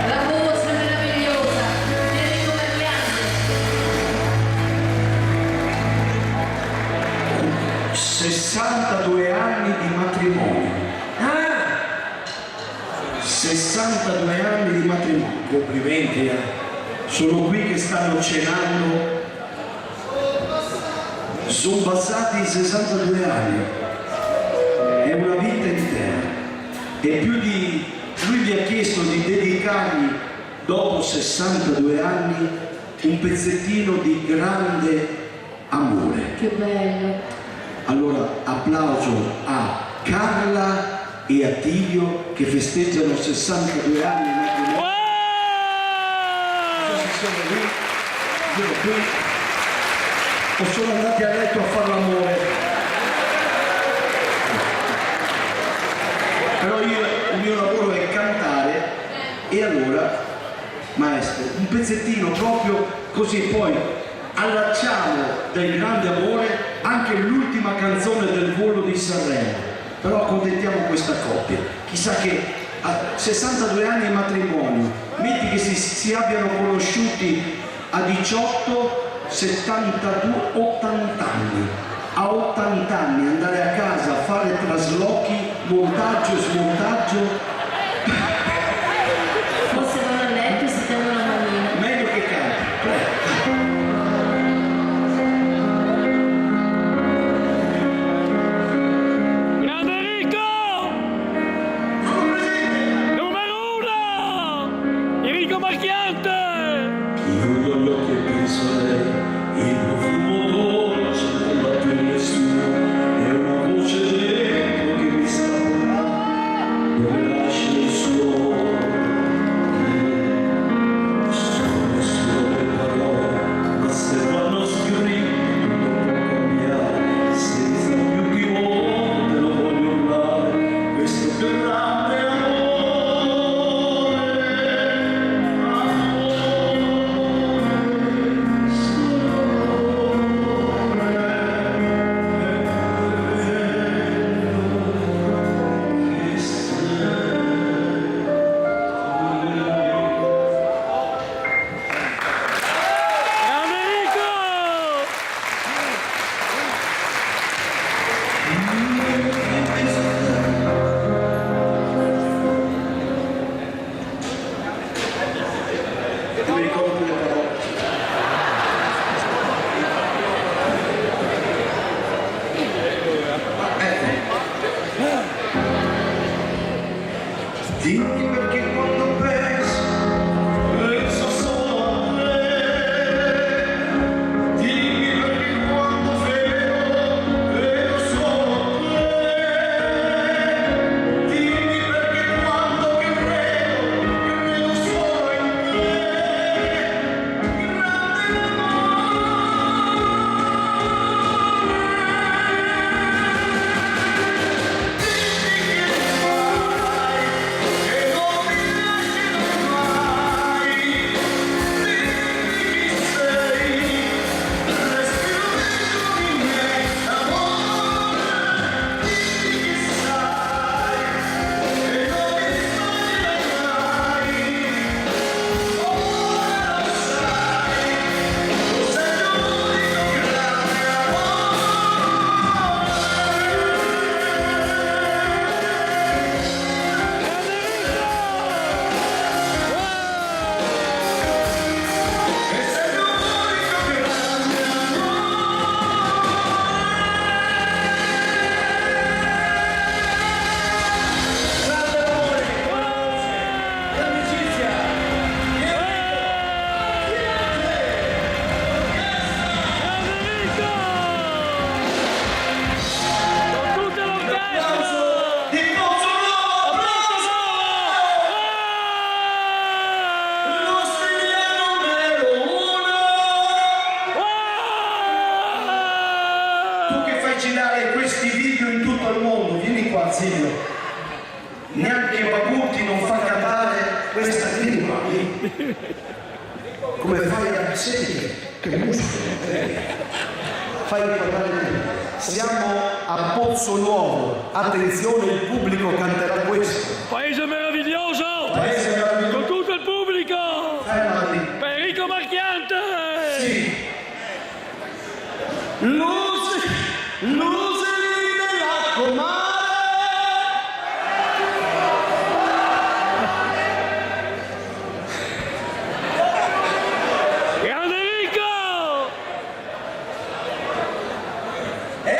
La voce meravigliosa di Enrico Berliando. 62 anni di matrimonio. 62 anni di matrimonio. Complimenti, sono qui che stanno cenando. Sono passati 62 anni. È una vita intera. E più di... Lui vi ha chiesto di dedicargli, dopo 62 anni, un pezzettino di grande amore. Che bello. Allora, applauso a Carla e a Tiglio che festeggiano 62 anni di matrimonio. Non so se sono lì, io qui, o sono andati a letto a fare l'amore. Però il mio lavoro è cantare e allora, maestro, un pezzettino proprio così, poi allacciamo del grande amore anche l'ultima canzone del volo di Sanremo, però accontentiamo questa coppia. Chissà che a 62 anni di matrimonio, metti che si abbiano conosciuti a 18, 72, 80 anni. A 80 anni andare a casa a fare traslochi, montaggio e smontaggio, Forse vanno a letto e si tengono la manina. meglio che canti. Grande Enrico! Numero 1! Enrico Marchiante! Chiudo gli occhi e penso a lei, il profumo dolce della pelle sua, è una voce dentro che mi sta parlando, dove lascia il suo sono le sue parole, ma se vanno scritte non può cambiare, senza più di volte lo voglio urlare, questo grande amore. Grande Enrico! Non mi ricordo più le parole. Dimmi perché quando penso solo a te. Dimmi perché quando vedo solo te. Dimmi perché quando credo Basilio, neanche Babutti non fa cantare questa lingua. Come fai a sentire? Che muscoli! Fai parlare te. Siamo a Pozzo Nuovo, attenzione, il pubblico canterà questo. Paese meraviglioso! Paese meraviglioso. Con tutto il pubblico! Fermati. Per Enrico Marchiante! Sì. Luce, luce della comare. Grande Enrico! È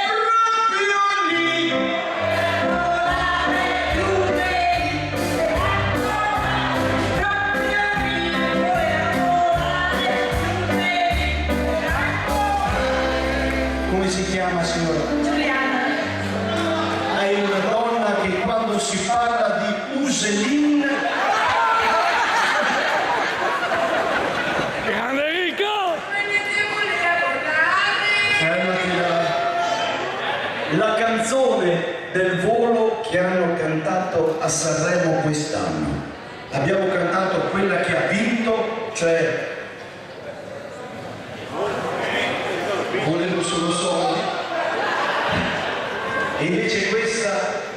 proprio lì. Come si chiama, signora? Giuliana. È una donna che quando si parla di Uselin Grande Enrico! la canzone del volo che hanno cantato a Sanremo quest'anno. Abbiamo cantato quella che ha vinto, cioè Volevo solo soldi. E invece questa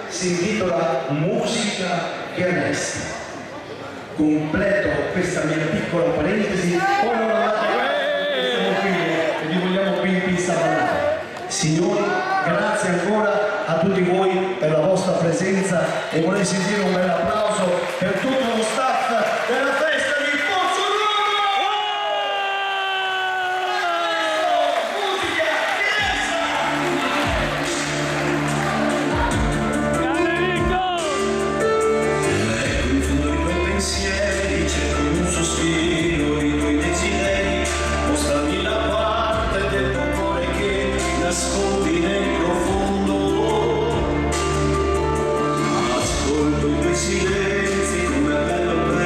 si intitola Musica che arresta. Completo questa mia piccola parentesi, poi non siamo qui e vi vogliamo qui in pista ballare. Signori, grazie ancora a tutti voi per la vostra presenza e vorrei sentire un bel applauso per tutto lo staff della festa di Pozzo Nuovo! Musica Grande Enrico! Ecco in fondo i tuoi pensieri, cerco un sospiro, i tuoi desideri, mostrami la parte del tuo cuore che nascondi nel profondo. Ascolto i tuoi silenzi, come è bello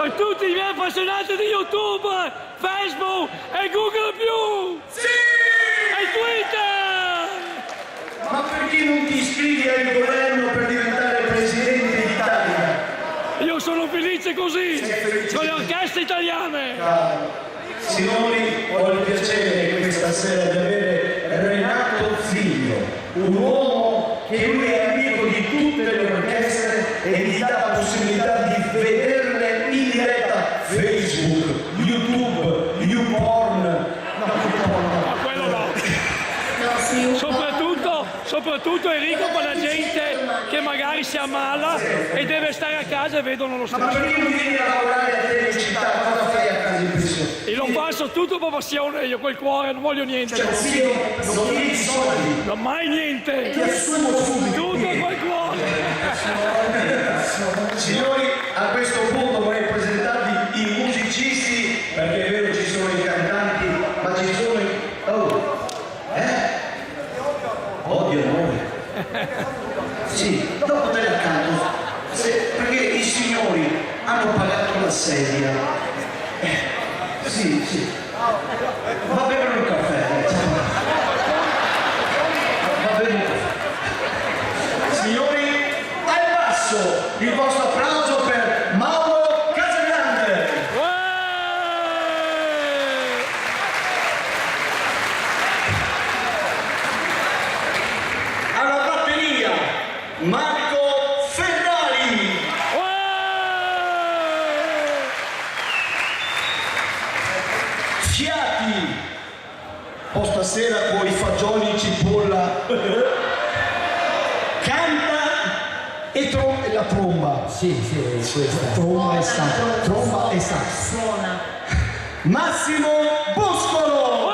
per tutti i miei appassionati di YouTube, Facebook e Google+, Sì! e Twitter. Ma perché non ti iscrivi al governo per diventare presidente d'Italia? Io sono felice così, con le orchestre italiane. Signori, ho il piacere questa sera di avere Renato Figlio, un uomo che lui è amico di tutte le orchestre e gli dà la possibilità di vederle in diretta Facebook, YouTube, YouPorn. Ma quello no. No, sì, Soprattutto Enrico per la gente che magari si ammala e deve stare a casa e vedono lo Ma stesso. perché non vieni a lavorare a Telecittà? Cosa fai a casa in pensione? E lo passo tutto per passione, io quel cuore non voglio niente. Cioè, sì, non chiedi soldi. Non mai niente. Ti assumo subito. Tutto quel cuore. Signori, a questo punto vorrei presentarvi i musicisti, perché è vero ci sono i cantanti, ma ci sono i... Oh, Odio amore. Sì, dopo te la canto. Perché i signori hanno pagato la sedia. Sì, sì. Va a bere un caffè. Va bene un caffè. Signori, al basso il vostro applauso per Mauro Casagrande. Alla batteria Marco Ferrari. Fiati. O stasera con i fagioli cipolla. Canta e la tromba. Sì, tromba e sax. Tromba e sax. suona. Massimo Boscolo.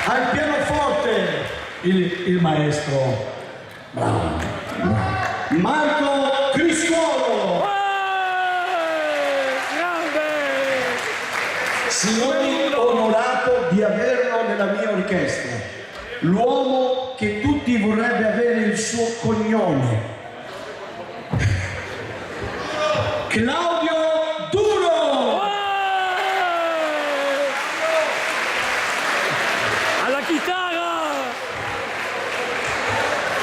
Al pianoforte Il maestro. Bravo. Marco Criscuolo. Grande! Signori, onorato di averlo nella mia orchestra. L'uomo che tutti vorrebbe avere il suo cognome. Claudio Duro. Alla chitarra!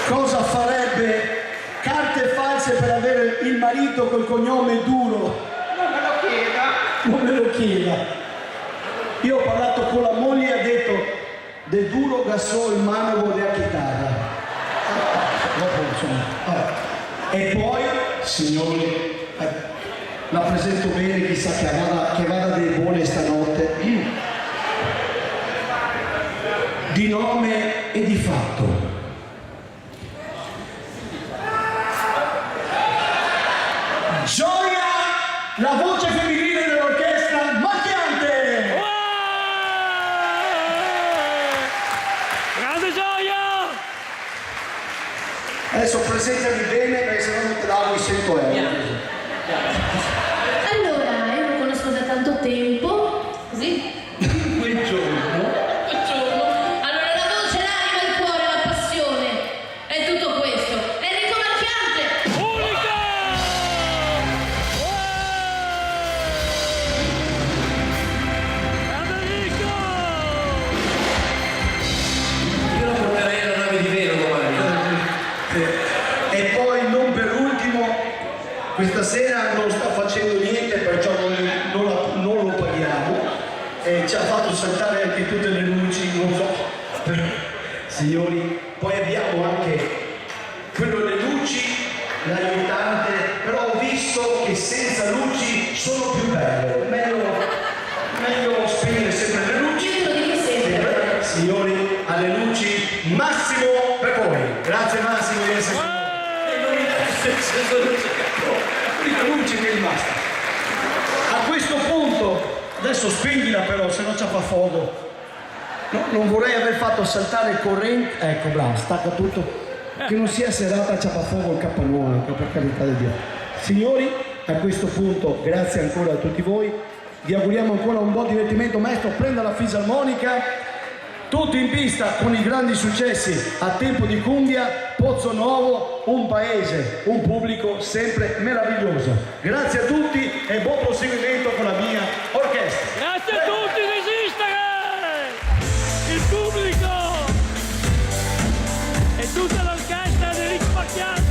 Cosa farebbe carte false per avere il marito col cognome Duro? Non me lo chieda. Io ho parlato con la moglie e ha detto de duro gassò il manovo della chitarra. Dopo, insomma. E poi, signori, la presento bene, chissà che vada dei buoni stanotte. Di nome e di fatto. Gioia, la voce femminile dell'orchestra Macchiante! Grande Gioia! Adesso presentami bene perché se no non te davo i 100 euro. Allora, io lo conosco da tanto tempo, così. Quel giorno. Allora la voce, l'anima, il cuore, la passione, è tutto questo. Enrico Macchiante! Unica! Grande Enrico! Io lo porterei alla nave di Vero domani. E poi non per ultimo, questa sera non sta facendo niente, perciò non lo paghiamo. E ci ha fatto saltare anche tutte le luci, non so. Signori, poi abbiamo anche quello delle luci, l'aiutante, però ho visto che senza luci sono più belle. Meglio spegnere sempre le luci. Io te lo dico sempre. Signori, alle luci, Massimo per voi. Grazie Massimo di essere qui. L'unica luce che è rimasta. A questo punto, adesso spegnila però, se no ci fa fuoco. No, non vorrei aver fatto saltare il corrente. Ecco, bravo, stacca tutto. Che non sia serata ciapafuoco il capannone, per carità di Dio. Signori, a questo punto, grazie ancora a tutti voi. Vi auguriamo ancora un buon divertimento. Maestro, prenda la fisarmonica Tutti in pista con i grandi successi a Tempo di Cumbia, Pozzo Nuovo, un paese, un pubblico sempre meraviglioso. Grazie a tutti e buon proseguimento con la mia orchestra. Grazie a tutti, resistere! Il pubblico! E tutta l'orchestra di Enrico Marchiante!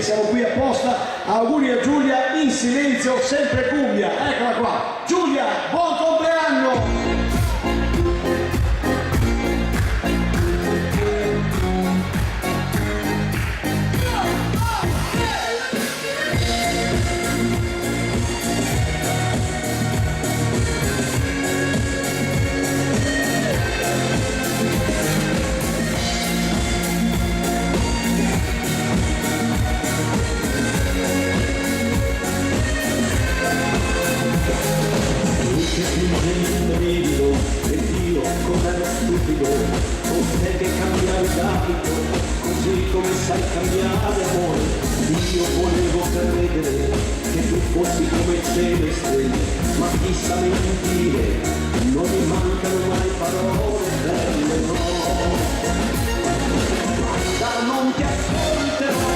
siamo qui apposta. Auguri a Giulia in silenzio, sempre cumbia. Eccola qua. Giulia, buon compleanno! Così come sai cambiare amore, io volevo credere che tu fossi come il cielo e stelle, ma chi sa mentire, non mi mancano mai parole belle, no. Da non ti ascolterò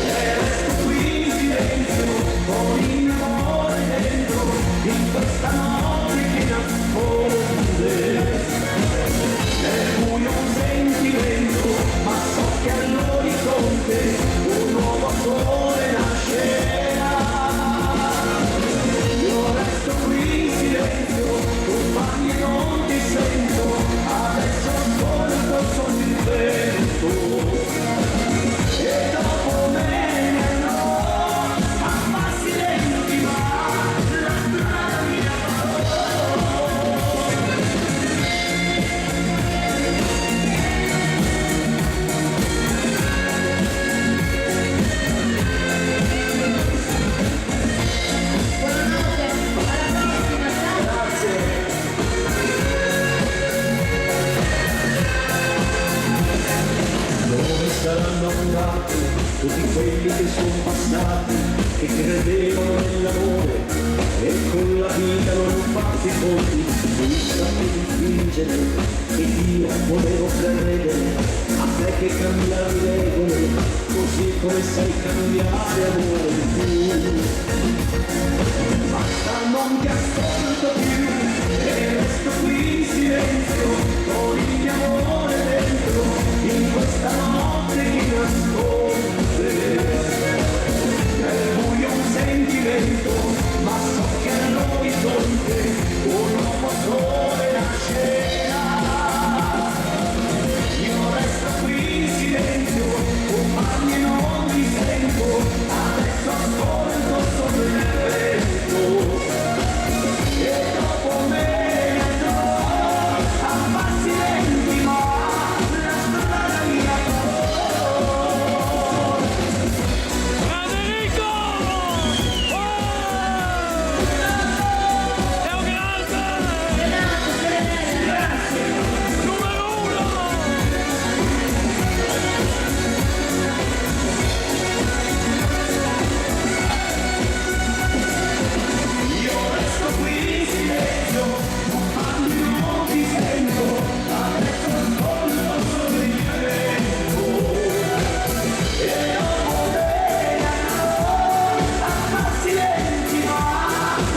e resto qui in silenzio, con il mio amore dentro, in questa notte che nasconde. È buio un sentimento, ma so che all'orizzonte un nuovo sole nascerà. Io resto qui in silenzio, compagni e non ti sento, adesso ascolto solo il vento. E dopo me ne andrò a passi lenti, ma la strada mia farò. Dove saranno andati tutti quelli che sono passati, che credevano nell'amore e con la vita non fatti conti, non sapevi fingere che io volevo credere a te che cambiavi regole, così come sai cambiare amore tu. Basta, non ti ascolto più e resto qui in silenzio, con il mio amore dentro, in questa notte che nasconde. È buio un sentimento, ma so che all'orizzonte un nuovo sole nascerà. Io resto qui in silenzio, compagni e non ti sento, adesso ascolto solo il vento. E dopo me andrò a passi lenti, ma la strada mia farò. Federico! È un grande! Numero uno! Io resto qui in silenzio, compagni e non ti sento, adesso ascolto solo il vento. E dopo me andrò a passi lenti, ma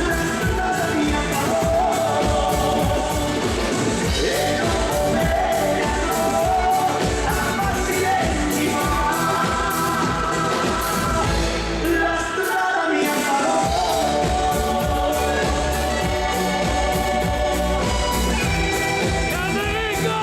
la strada mia farò. E dopo me andrò a passi lenti, ma la strada mia farò. Federico!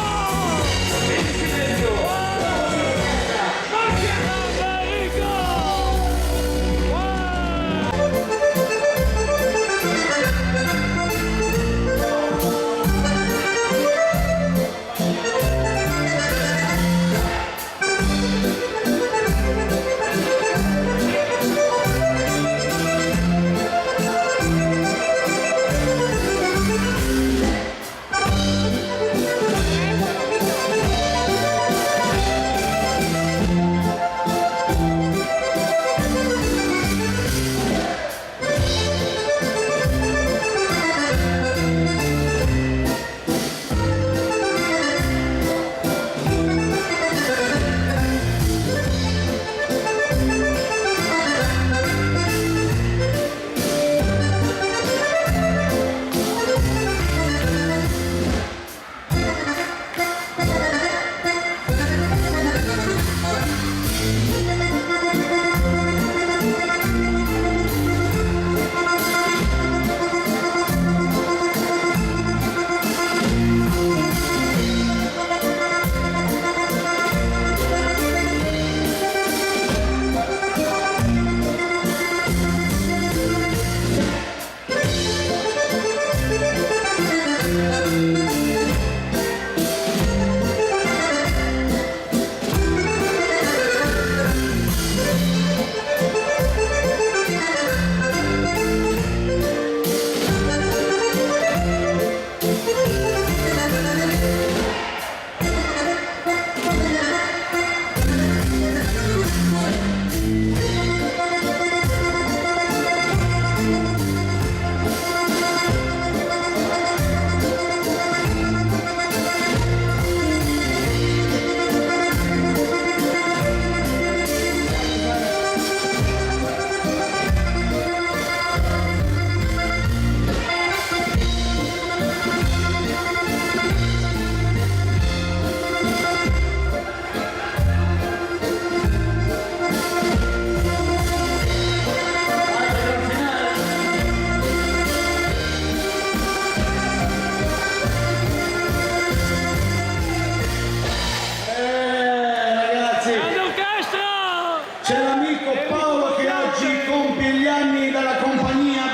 C'è l'amico Paolo che oggi compie gli anni dalla compagnia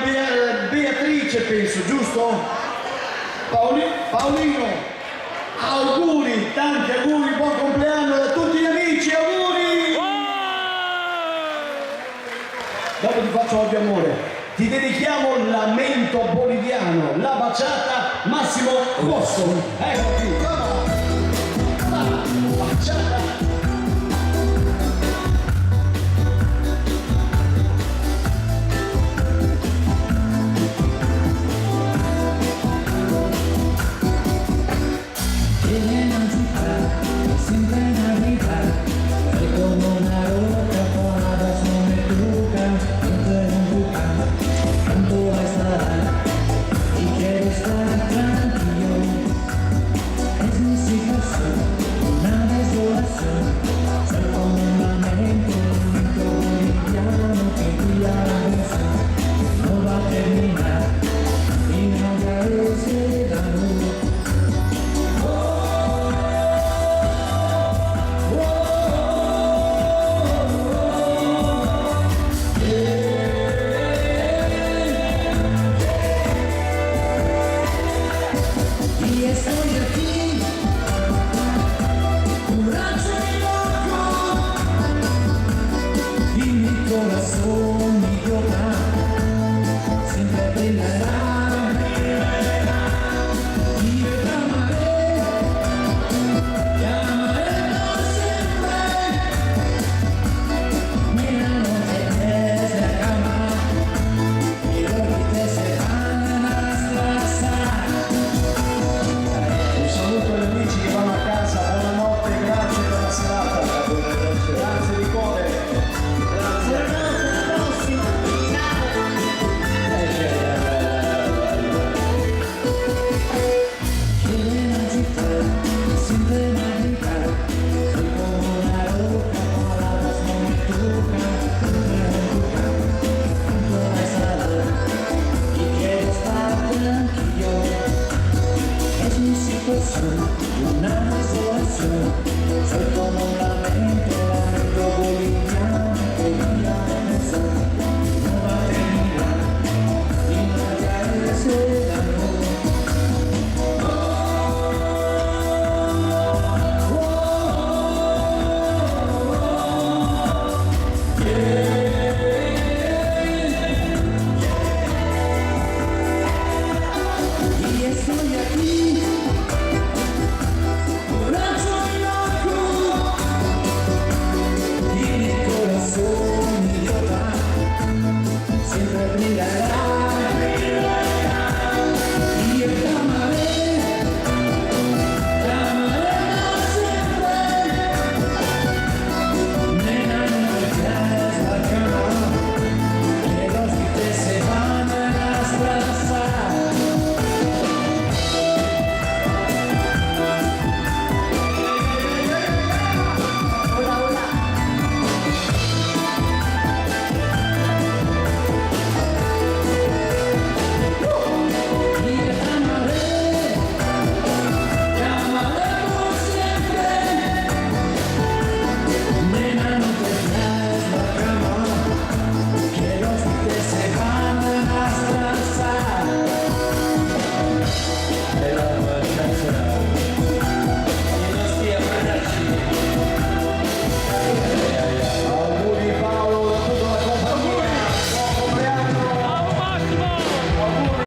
Beatrice, penso, giusto? Paolino, auguri, tanti auguri, buon compleanno da tutti gli amici, auguri! Dopo ti faccio ovvio amore, ti dedichiamo Lamento Boliviano, la baciata Massimo Rosso. Ecco qui.